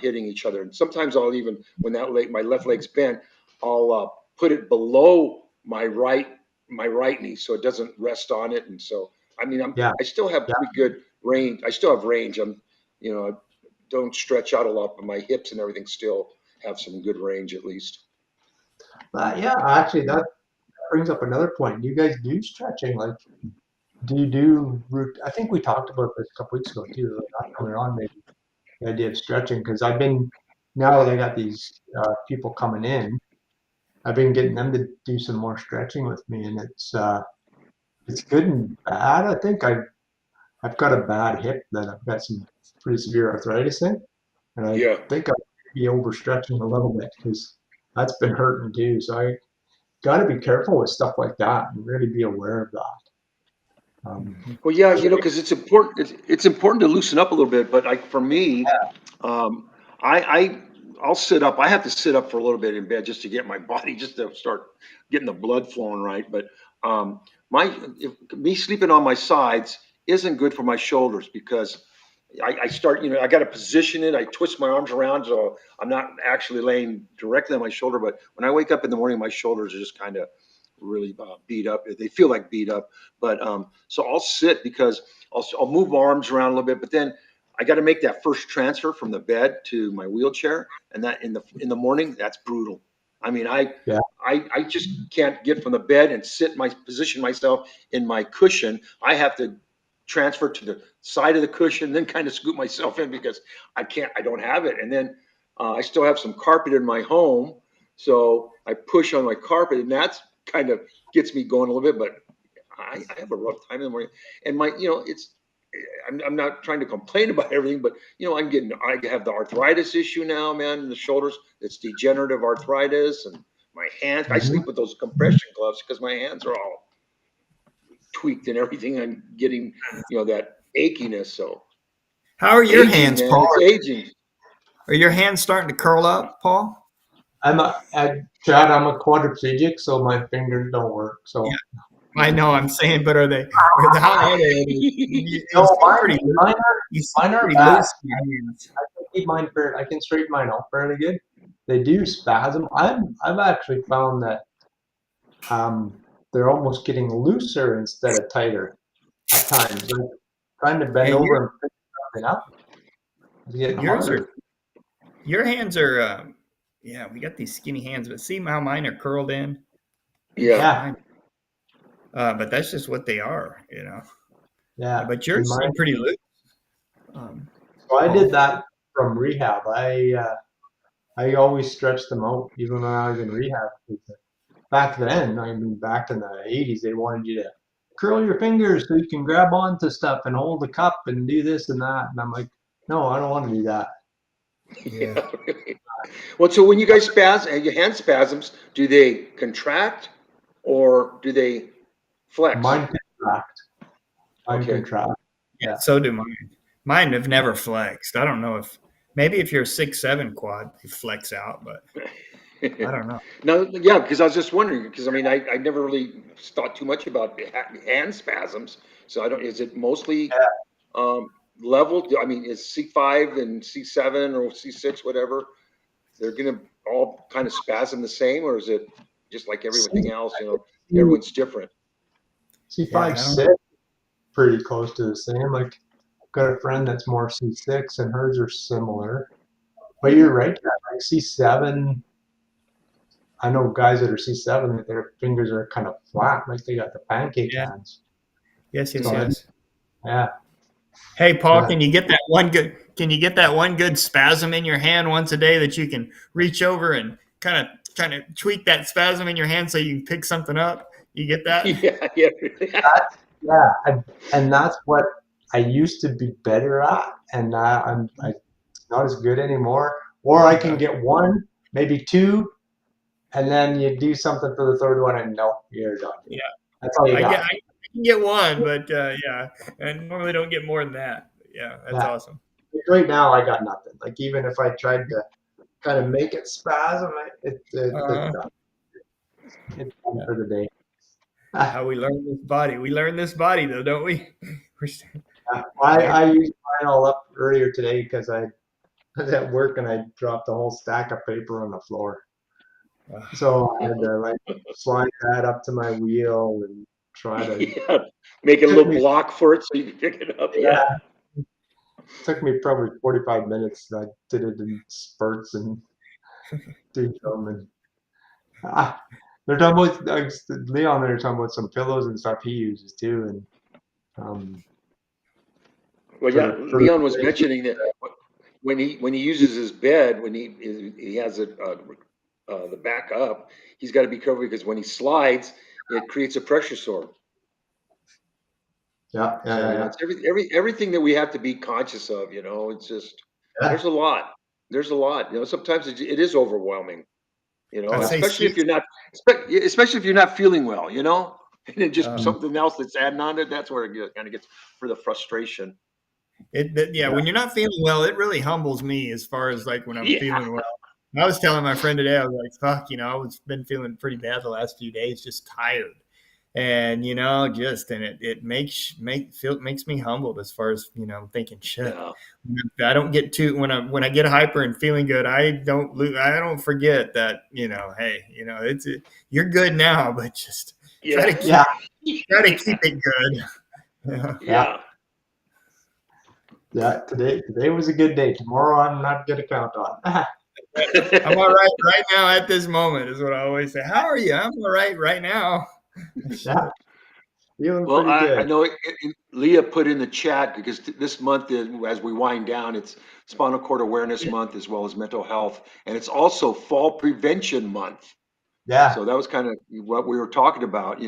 hitting each other. And sometimes I'll even when my left leg's bent, I'll put it below my right knee so it doesn't rest on it. And so, I mean, yeah. I still have Yeah. pretty good range. I still have range. I don't stretch out a lot, but my hips and everything still have some good range at least. Yeah, actually, that brings up another point. You guys do stretching, like, do you do root? I think we talked about this a couple weeks ago too. Last time we were on, maybe the idea of stretching, because I've been now that I got these people coming in, I've been getting them to do some more stretching with me, and it's good and bad. I think I've got a bad hip that I've got some pretty severe arthritis in, and I Yeah. think I might be overstretching a little bit because that's been hurting too. So I got to be careful with stuff like that and really be aware of that. Well, yeah, because it's important. It's important to loosen up a little bit. But like for me, um, I, I I'll sit up. I have to sit up for a little bit in bed just to get my body just to start getting the blood flowing right. But um, me sleeping on my sides isn't good for my shoulders because I start. I got to position it. I twist my arms around so I'm not actually laying directly on my shoulder. But when I wake up in the morning, my shoulders are just kind of really beat up. They feel like beat up. But so I'll sit because I'll move my arms around a little bit, but then I got to make that first transfer from the bed to my wheelchair, and that in the morning that's brutal. I mean, Yeah. I just can't get from the bed and position myself in my cushion. I have to transfer to the side of the cushion, then kind of scoop myself in because I don't have it. And then I still have some carpet in my home, so I push on my carpet, and that's kind of gets me going a little bit. But I have a rough time in the morning, and I'm not trying to complain about everything, but I have the arthritis issue now, man, in the shoulders. It's degenerative arthritis, and my hands. I Mhm. sleep with those compression gloves because my hands are all tweaked and everything. I'm getting, that achiness. So How are your aging, hands, man, Paul? it's aging. Are your hands starting to curl up, Paul? Chad, I'm a quadriplegic, so my fingers don't work. Yeah, So I know. I'm saying, but how are they? You no, seem pretty loose. are You seem mine are pretty bad. loose in your hands. I can keep mine fair. I can straighten mine out fairly good. They do spasm. I've actually found that they're almost getting looser instead of tighter at times. Like trying to bend Yeah, over and pick something up is getting yours are. harder. Your hands are. Yeah, we got these skinny hands, but see how mine are curled in. Yeah. Yeah, Mine, but that's just what they are. yeah. But See, yours seem pretty loose, so I did Paul. that from rehab. I always stretched them out, even when I was in rehab. Back then, I mean, back in the 80s, they wanted you to curl your fingers so you can grab onto stuff and hold the cup and do this and that. And I'm like, no, I don't want to do that. Yeah. Yeah. Well, so when you guys your hand spasms, do they contract or do they Flex. Mine contract. Mine Okay. contract. Yeah, so do mine. Mine have never flexed. I don't know if maybe if you're a 6'7" quad, you flex out, but I don't know. No, yeah, because I was just wondering, because I mean, I never really thought too much about hand spasms. So I don't, is it mostly level? I mean, is C5 and C7 or C6, whatever, they're gonna all kind of spasm the same, or is it just like everything else, everyone's different? C5, Yeah, I don't know. C6, pretty close to the same. Like, got a friend that's more C6 and hers are similar. But you're right, Kat, like C7, I know guys that are C7 that their fingers are kind of flat, like they got the pancake Yeah. hands. Yes, So, yes. yeah. Hey, Paul, Yeah. can you get that one good spasm in your hand once a day that you can reach over and kind of tweak that spasm in your hand so you can pick something up? You get that? Yeah, yeah. Yeah, and that's what I used to be better at, and I'm not as good anymore. Or I can get one, maybe two, and then you do something for the third one, and no, you're done. Yeah. That's all you got. I can get one, but yeah, and normally don't get more than that. Yeah, that's Yeah. awesome. Right now, I got nothing. Like even if I tried to kind of make it spasm, it's done. It's done for the day. How we learn this body. We learn this body, though, don't we? I used mine all up earlier today because I was at work and I dropped a whole stack of paper on the floor. So I had to like slide that up to my wheel and try to. Yeah, make a little block for it so you can pick it up. Yeah. It took me probably 45 minutes. I did it in spurts and do them. And they're talking about Leon. They're talking about some pillows and stuff he uses too. And Well, yeah, Leon was mentioning that when he uses his bed, when he has it the back up, he's got to be careful because when he slides, it creates a pressure sore. yeah. It's everything that we have to be conscious of. It's just there's a lot. There's a lot. Sometimes it is overwhelming. Especially if you're not, especially if you're not feeling well. And then just something else that's adding on to it. That's where it kind of gets for the frustration. When you're not feeling well, it really humbles me as far as like when I'm feeling well. I was telling my friend today, I was like, fuck, I've been feeling pretty bad the last few days, just tired. And, it makes me humbled as far as, thinking shit. Yeah. I don't get too, when I get hyper and feeling good, I don't forget that, hey, you're good now, but just try to keep it good. Yeah, today was a good day. Tomorrow I'm not gonna count on. I'm all right now at this moment is what I always say. How are you? I'm all right now. Yeah, feeling Well, pretty good. I know Leah put in the chat because this month, as we wind down, it's Spinal Cord Awareness Month as well as Mental Health, and it's also Fall Prevention Month. Yeah. So that was kind of what we were talking about,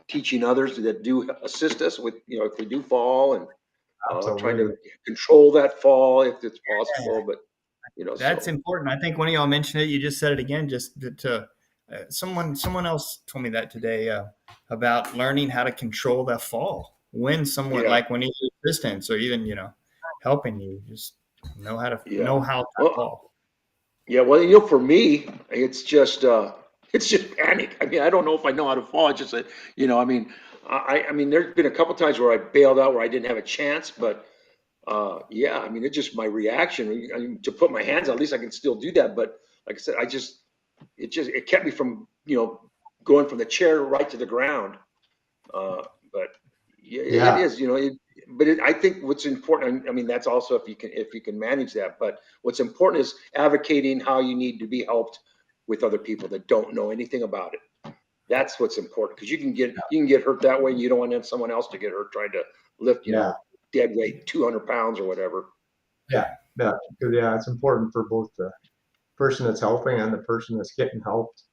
teaching others that do assist us with, if we do fall and trying to control that fall if it's possible. But that's important. I think one of y'all mentioned it. You just said it again. Just to someone else told me that today about learning how to control that fall when someone like when you need assistance or even helping you, just know how to fall. Yeah, well, for me, it's just panic. I mean, I don't know if I know how to fall. It's just that, I mean, I mean, there's been a couple times where I bailed out where I didn't have a chance, but I mean, it's just my reaction. I mean, to put my hands out, at least I can still do that. But like I said, it kept me from, going from the chair right to the ground. But it is, but I think what's important, I mean, that's also if you can manage that. But what's important is advocating how you need to be helped with other people that don't know anything about it. That's what's important because you can get hurt that way, and you don't want someone else to get hurt trying to lift, dead weight, 200 pounds or whatever. Yeah, because it's important for both the person that's helping and the person that's getting helped.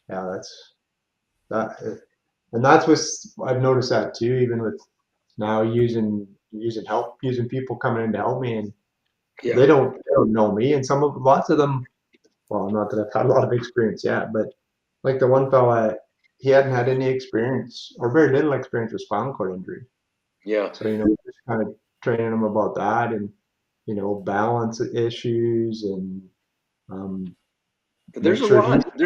Yeah, and that's what I've noticed that too. Even with now using people coming in to help me, and they don't know me, and lots of them. Well, not that I've had a lot of experience yet, but like the one fella, he hadn't had any experience or very little experience with spinal cord injury. Yeah. So, just kind of training him about that and, balance issues and There's make a sure he's, lot.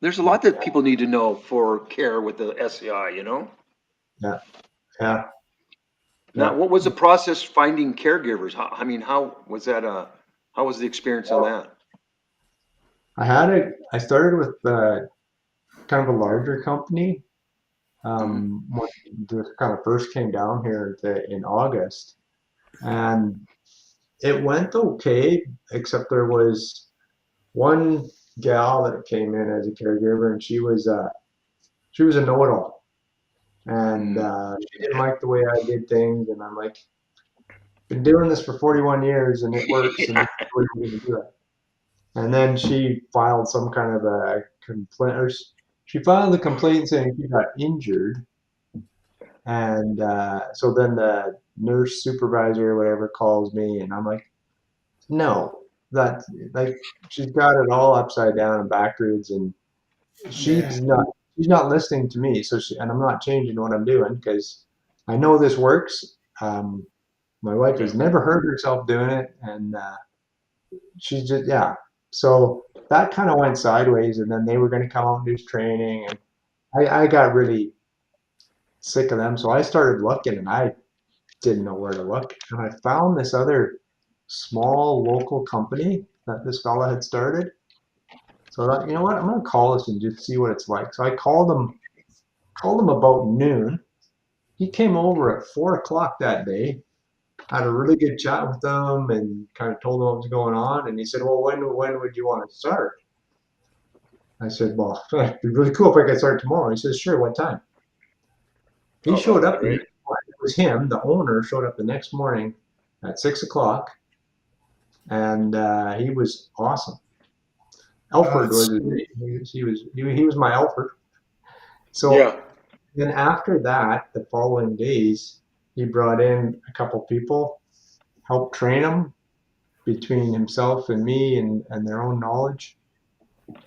There's a lot that people need to know for care with the SCI, yeah, yeah, Now, yeah. what was the process finding caregivers? How was that, how was the experience on that? I started with kind of a larger company Mhm. when this kind of first came down here in August, and it went okay, except there was one gal that came in as a caregiver, and she was a know-it-all, and Mm. she didn't like the way I did things, and I'm like, been doing this for 41 years, and it works, and Yeah. this is the way we're going to do it. And then she filed some kind of a complaint, or she filed a complaint saying she got injured. And so then the nurse supervisor or whatever calls me, and I'm like, no, that like she's got it all upside down and backwards, and Yeah. she's not listening to me. And I'm not changing what I'm doing because I know this works. My wife Yeah. has never hurt herself doing it, and she's just yeah. So that kind of went sideways, and then they were going to come out and do training, and I got really sick of them, so I started looking, and I didn't know where to look, and I found this other small local company that this fella had started. So I thought, you know what, I'm going to call this and just see what it's like. So I called him about noon. He came over at 4 o'clock that day. Had a really good chat with them and kind of told him what was going on. And he said, well, when would you want to start? I said, well, it'd be really cool if I could start tomorrow. He says, sure, what time? He Oh, showed that's up the great. next morning. It was him, the owner, showed up the next morning at 6 o'clock, and he was awesome. Alfred was his name. He was my Alfred. So Yeah. then after that, the following days, he brought in a couple people, helped train them between himself and me and their own knowledge.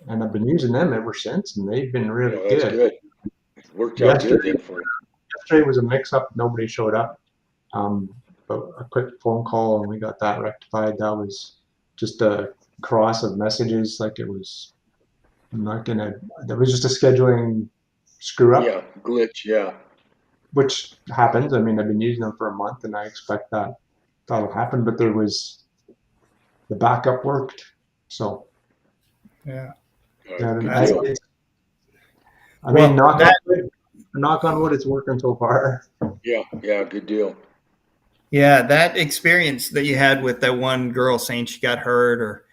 And I've been using them ever since, and they've been really Oh, that's good. good. It worked out good Yesterday, then for you. yesterday was a mix-up. Nobody showed up. But a quick phone call, and we got that rectified. That was just a cross of messages. Like it was I'm not gonna. That was just a scheduling screw up, Yeah. Glitch. Yeah. which happens. I mean, I've been using them for a month, and I expect that'll happen. But there was the backup worked, so Yeah. yeah. Good That's deal. I mean, well. That knock on wood, it's working so far. Yeah. Yeah. Good deal. yeah, that experience that you had with that one girl saying she got hurt or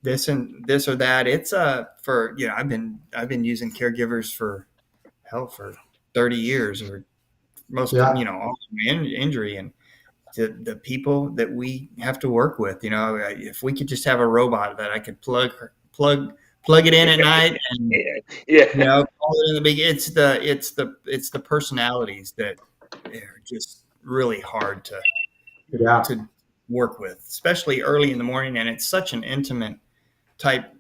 this or that. It's for I've been using caregivers for hell for 30 years or most Yeah, all injury and the people that we have to work with. If we could just have a robot that I could plug it in at night and Yeah. Yeah. call it in the big. It's the personalities that are just really hard yeah, to work with, especially early in the morning, and it's such an intimate type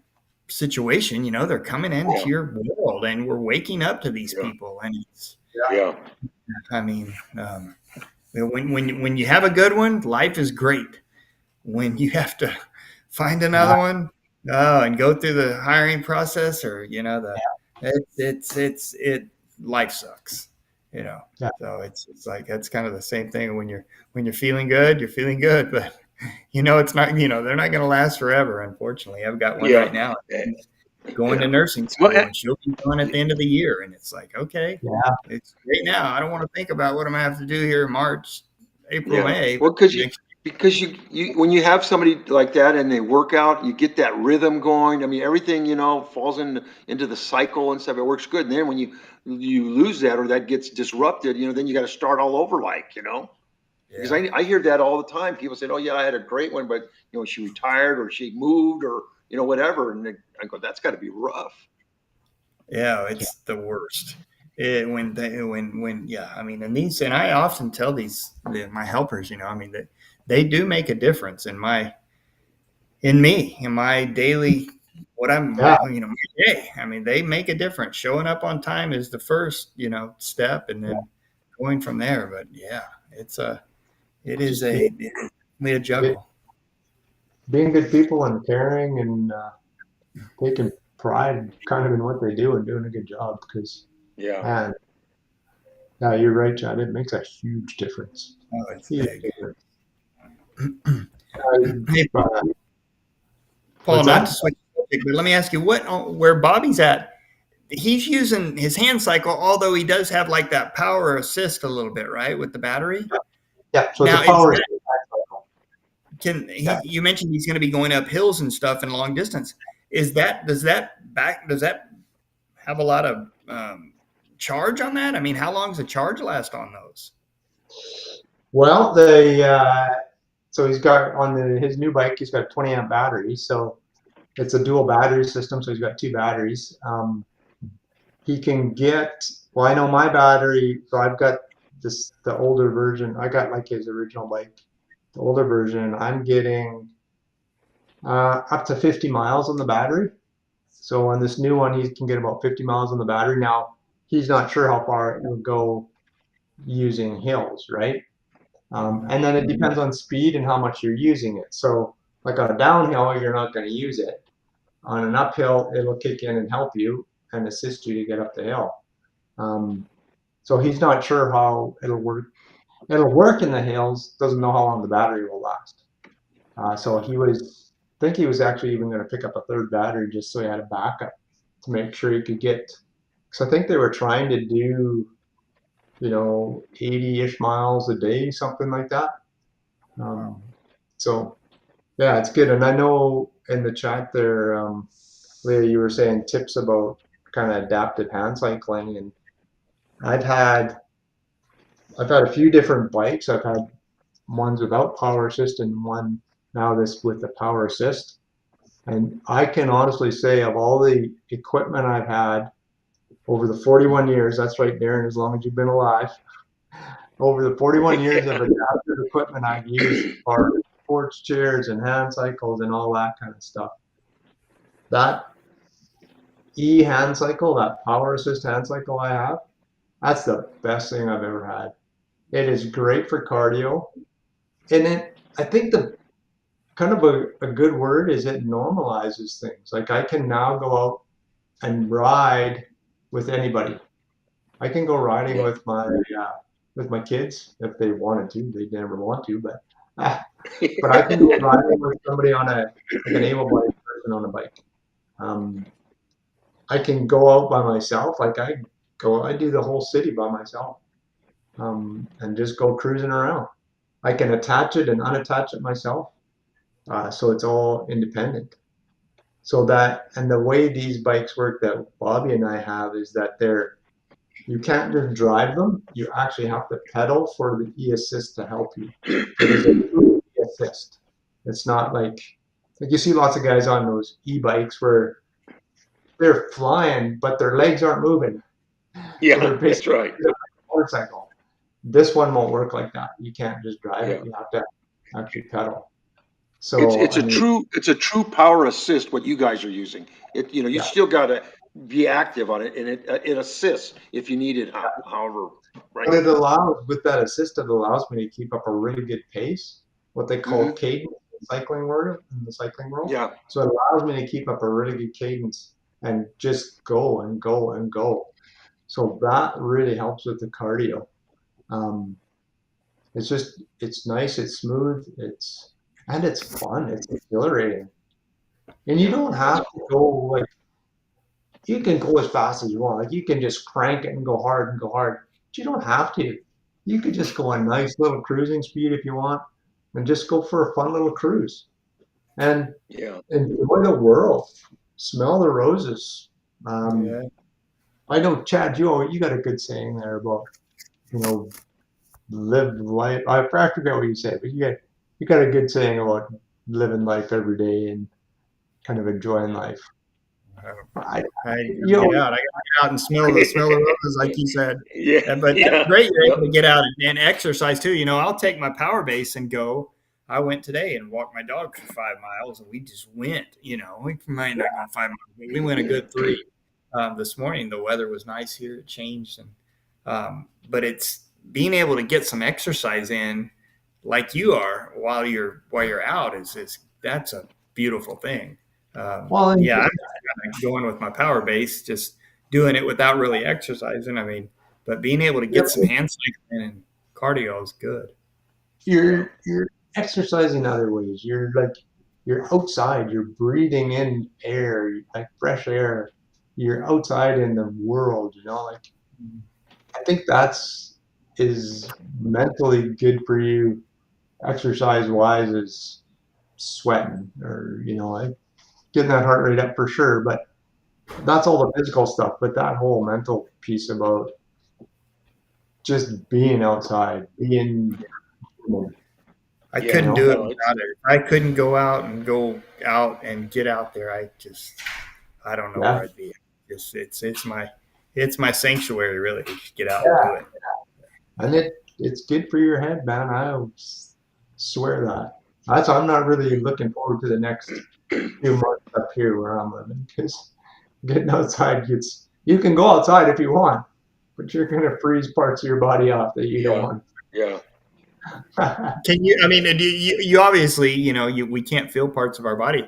situation. They're coming Yeah. into your world, and we're waking up to these Yeah. people, and it's. Yeah. I mean, when you have a good one, life is great. When you have to find yeah, another one, and go through the hiring process, or it life sucks. You know, yeah, so it's like that's kind of the same thing when you're feeling good, you're feeling good, but it's not. They're not going to last forever. Unfortunately, I've got one Yeah. right now Yeah. going Yeah. to nursing Well, school, and she'll be done at the end of the year. And it's like, okay, yeah, it's great now. I don't want to think about what I'm gonna have to do here in March, April, yeah. May. Well, Next, because when you have somebody like that and they work out, you get that rhythm going. I mean, everything, falls into the cycle and stuff. It works good. And then when you lose that or that gets disrupted, then you got to start all over because yeah, I hear that all the time. People say, "Oh yeah, I had a great one, but she retired or she moved or whatever." And I go, "That's got to be rough." yeah, it's the worst. Yeah, I mean, and I often tell my helpers, I mean, that they do make a difference in my daily what I'm, Yeah. hey, I mean, they make a difference. Showing up on time is the first, step, and then going from there. But yeah, it is a juggle. Being good people and caring and taking pride kind of in what they do and doing a good job because, Yeah. man, yeah, you're right, Chad. It makes a huge difference. Oh, it's Huge big. difference. Hey, Uh, Paul, what's not that? to switch subject, but let me ask you, where Bobby's at, he's using his hand cycle, although he does have like that power assist a little bit, right, with the battery. Yeah, so Now, it's a power. you mentioned he's going to be going up hills and stuff in long distance. Does that have a lot of charge on that? I mean, how long does the charge last on those? Well, so he's got on his new bike, he's got a 20 amp battery. So it's a dual battery system. So he's got two batteries. He can get, well, I know my battery, so I've got the older version. I got like his original bike, the older version. I'm getting up to 50 miles on the battery. So on this new one, he can get about 50 miles on the battery. Now, he's not sure how far it will go using hills, right? And then it depends on speed and how much you're using it. So like on a downhill, you're not going to use it. On an uphill, it'll kick in and help you and assist you to get up the hill. So he's not sure how it'll work. It'll work in the hills, doesn't know how long the battery will last. So I think he was actually even going to pick up a third battery just so he had a backup to make sure he could get, because I think they were trying to do, 80-ish miles a day, something like that. So yeah, it's good. And I know in the chat there, Leah, you were saying tips about kind of adaptive hand cycling, and I've had a few different bikes. I've had ones without power assist and one now this with the power assist. And I can honestly say of all the equipment I've had over the 41 years, that's right, Darren, as long as you've been alive, over the 41 years of adaptive equipment I've used are sports chairs and hand cycles and all that kind of stuff. That hand cycle, that power assist hand cycle I have, that's the best thing I've ever had. It is great for cardio. And I think the kind of a good word is it normalizes things. Like I can now go out and ride with anybody. I can go riding with my kids if they wanted to. They never want to, but I can go riding with somebody on like an able-bodied person on a bike. I can go out by myself. Like I do the whole city by myself, and just go cruising around. I can attach it and unattach it myself, so it's all independent. So and the way these bikes work that Bobby and I have is that you can't just drive them. You actually have to pedal for the e-assist to help you. It is a true e-assist. It's not like you see lots of guys on those e-bikes where they're flying, but their legs aren't moving. Yeah, So that's right. Motorcycle. This one won't work like that. You can't just drive it. You have to actually pedal. So it's a true power assist what you guys are using. You still got to be active on it, and it assists if you need it. However, right. But it allows, with that assist, it allows me to keep up a really good pace, what they call cadence in the cycling world. Yeah. So it allows me to keep up a really good cadence and just go and go and go. So that really helps with the cardio. It's nice, it's smooth, it's fun, it's exhilarating. And you don't have to go you can go as fast as you want. Like you can just crank it and go hard, but you don't have to. You could just go a nice little cruising speed if you want and just go for a fun little cruise. And enjoy the world. Smell the roses. I know, Chad, you got a good saying there about, live life. I forget what you said, but you got a good saying about living life every day and kind of enjoying life. I gotta get out and smell the roses, like you said. But that's great. You're able to get out and exercise too. I'll take my power base and go. I went today and walked my dog for 5 miles, and we just went. We might not go 5 miles, but we went a good 3. This morning, the weather was nice here. It changed, but it's being able to get some exercise in, like you are, while you're out is that's a beautiful thing. Well, I'm just kind of going with my power base, just doing it without really exercising. But being able to get some hand cycling and cardio is good. you're exercising other ways. You're outside. You're breathing in air, like fresh air. You're outside in the world. Like I think is mentally good for you, exercise wise, is sweating or like getting that heart rate up for sure. But that's all the physical stuff. But that whole mental piece about just being outside, being I couldn't do it without it. I couldn't go out and get out there. I don't know where I'd be. It's my sanctuary, really, to get out and do it. And it's good for your head, man. I swear that. I'm not really looking forward to the next few months up here where I'm living, because getting outside you can go outside if you want, but you're going to freeze parts of your body off that you don't want. Yeah. Can you? You obviously, we can't feel parts of our body.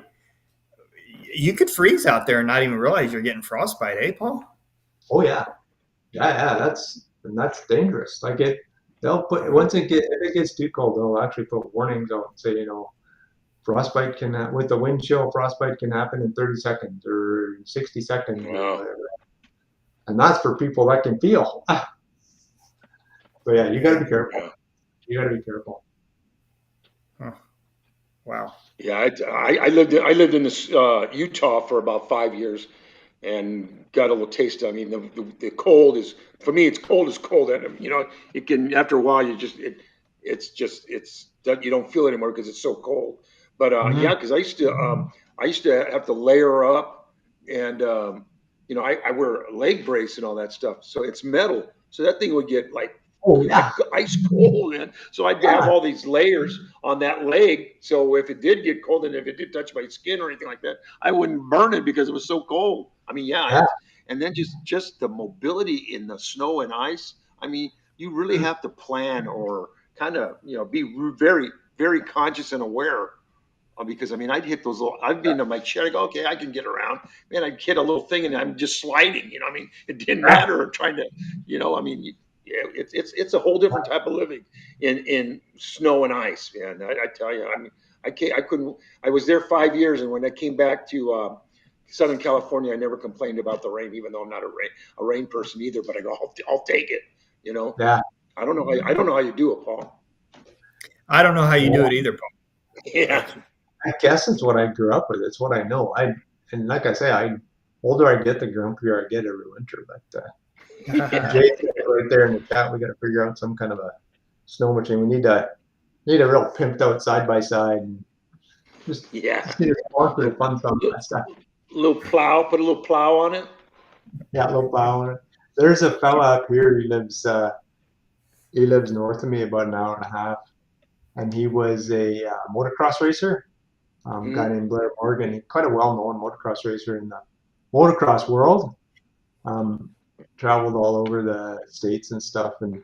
You could freeze out there and not even realize you're getting frostbite, eh, Paul? Oh yeah. That's dangerous. Like they'll put if it gets too cold, they'll actually put warnings out and say, frostbite with the wind chill, frostbite can happen in 30 seconds or 60 seconds or whatever. And that's for people that can feel. So yeah, you got to be careful. You got to be careful. Huh. Wow. Yeah, I lived in this Utah for about 5 years, and got a little taste. I mean, the cold is, for me, it's cold as cold, and it can, after a while, you don't feel it anymore because it's so cold. But yeah, because I used to have to layer up, and I wear a leg brace and all that stuff, so it's metal, so that thing would get like ice cold, and so I'd have all these layers on that leg. So if it did get cold, and if it did touch my skin or anything like that, I wouldn't burn it because it was so cold. I mean, and then just the mobility in the snow and ice. I mean, you really have to plan, or kind of be very, very conscious and aware. Because I'd hit those I'd be into my chair. I go, okay, I can get around. Man, I'd hit a little thing and I'm just sliding. It didn't matter trying to, yeah, it's a whole different type of living in snow and ice, man. I tell you, I couldn't. I was there 5 years, and when I came back to Southern California, I never complained about the rain, even though I'm not a rain person either. But I go, I'll take it. Yeah. I don't know how you do it, Paul. I don't know how you do it either, Paul. Yeah. I guess it's what I grew up with. It's what I know. And like I say, older I get, the grumpier I get every winter. But Jay right there in the chat, we got to figure out some kind of a snow machine. We need a real pimped out side by side, and just need a sponsor to fund some of that stuff. Little plow, put a little plow on it. Yeah, a little plow on it. There's a fella up here. He lives north of me, about an hour and a half, and he was a motocross racer. Guy named Blair Morgan. He's quite a well-known motocross racer in the motocross world. Traveled all over the States and stuff, and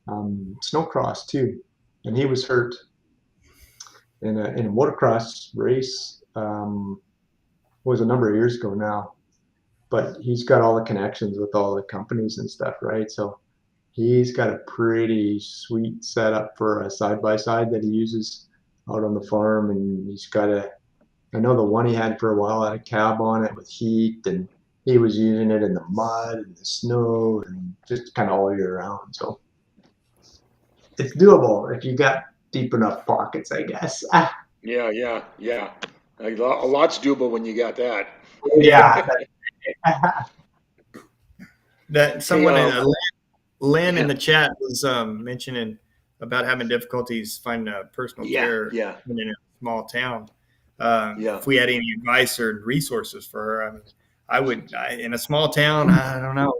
snowcross too. And he was hurt in a motocross race. Was a number of years ago now, but he's got all the connections with all the companies and stuff, right? So he's got a pretty sweet setup for a side-by-side that he uses out on the farm, and I know the one he had for a while had a cab on it with heat, and he was using it in the mud and the snow and just kind of all year round. So it's doable if you got deep enough pockets, I guess. Yeah. A lot's doable when you got that. Yeah. That someone, Lynn in the chat was mentioning about having difficulties finding personal care in a small town. If we had any advice or resources for her, I would, in a small town, I don't know.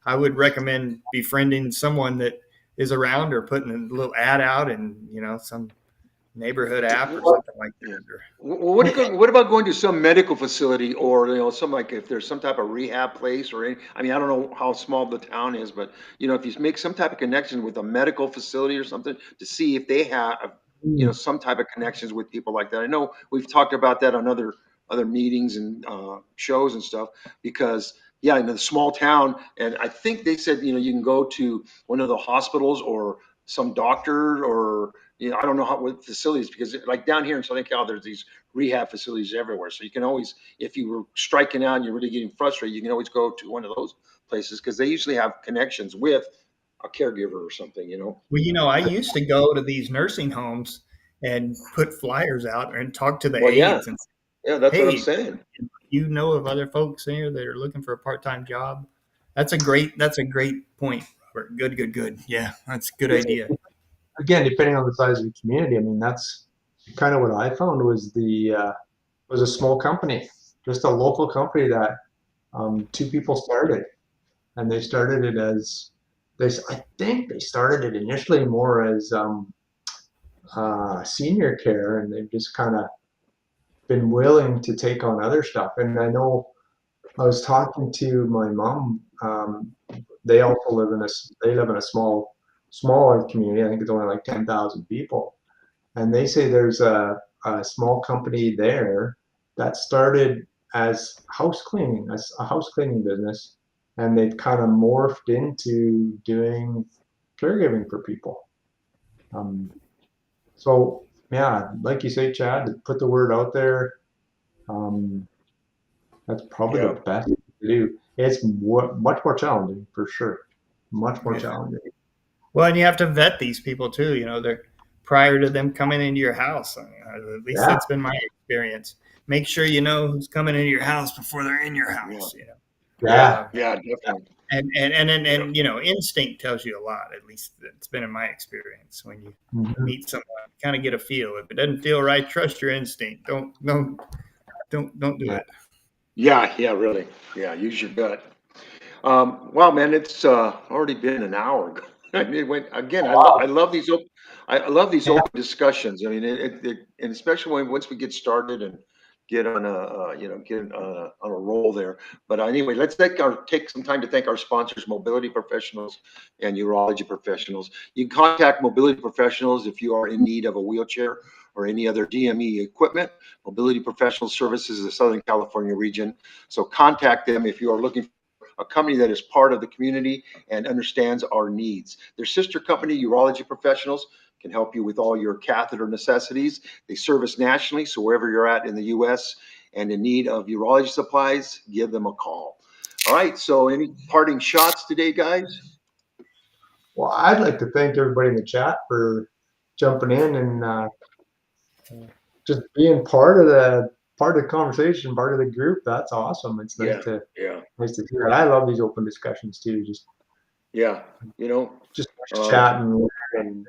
I would recommend befriending someone that is around, or putting a little ad out, and some neighborhood app or something like that. Well, what about going to some medical facility, or some, like, if there's some type of rehab place or any, I mean, I don't know how small the town is, but if you make some type of connection with a medical facility or something to see if they have some type of connections with people like that. I know we've talked about that on other meetings and shows and stuff, because in a small town, and I think they said you can go to one of the hospitals or some doctor, or I don't know what facilities, because like down here in Southern Cal, there's these rehab facilities everywhere. So you can always, if you were striking out and you're really getting frustrated, you can always go to one of those places, because they usually have connections with a caregiver or something. Well, I used to go to these nursing homes and put flyers out and talk to the Well, yeah, aides and say, that's what I'm hey, saying. you know of other folks here that are looking for a part-time job? That's a great point. Good. Yeah, that's a good idea. Again, depending on the size of the community, I mean, that's kind of what I found was was a small company, just a local company that two people started, and they started it as I think they started it initially more as senior care, and they've just kind of been willing to take on other stuff. And I know I was talking to my mom. They also live in a smaller community. I think it's only like 10,000 people, and they say there's a small company there that started as a house cleaning business, and they've kind of morphed into doing caregiving for people. So yeah, like you say, Chad, put the word out there. That's probably the best thing to do. It's much more challenging, for sure. Much more challenging. Well, and you have to vet these people too. They're prior to them coming into your house. At least that's been my experience. Make sure you know who's coming into your house before they're in your house. Yeah. Definitely. And instinct tells you a lot. At least it's been in my experience. When you meet someone, you kind of get a feel. If it doesn't feel right, trust your instinct. Don't do it. Yeah, really. Yeah, use your gut. Wow, man, it's already been an hour. It went again. I love these. I love these open discussions. I mean, and especially once we get started and get on a roll there. But anyway, let's take some time to thank our sponsors, mobility professionals and urology professionals. You can contact mobility professionals if you are in need of a wheelchair or any other DME equipment. Mobility Professional Services is the Southern California region. So contact them if you are looking for a company that is part of the community and understands our needs. Their sister company, Urology Professionals, can help you with all your catheter necessities. They service nationally, so wherever you're at in the U.S. and in need of urology supplies, give them a call. All right, so any parting shots today, guys? Well, I'd like to thank everybody in the chat for jumping in and just being part of the conversation, part of the group. That's awesome. It's nice to hear. I love these open discussions too. Just chat and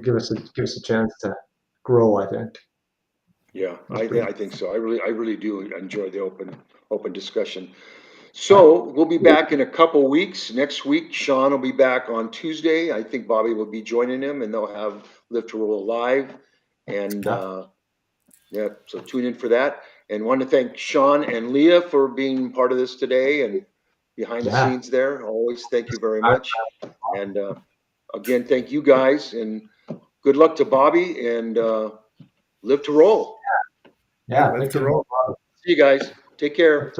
give us a chance to grow, I think. Yeah, I think so. I really do enjoy the open discussion. So we'll be back in a couple weeks. Next week, Sean will be back on Tuesday. I think Bobby will be joining him, and they'll have Live to Roll live. And so tune in for that. And want to thank Sean and Leah for being part of this today and behind the scenes there. Always thank you very much. And again, thank you guys, and good luck to Bobby, and Live to Roll. Yeah, live to roll. See you guys. Take care.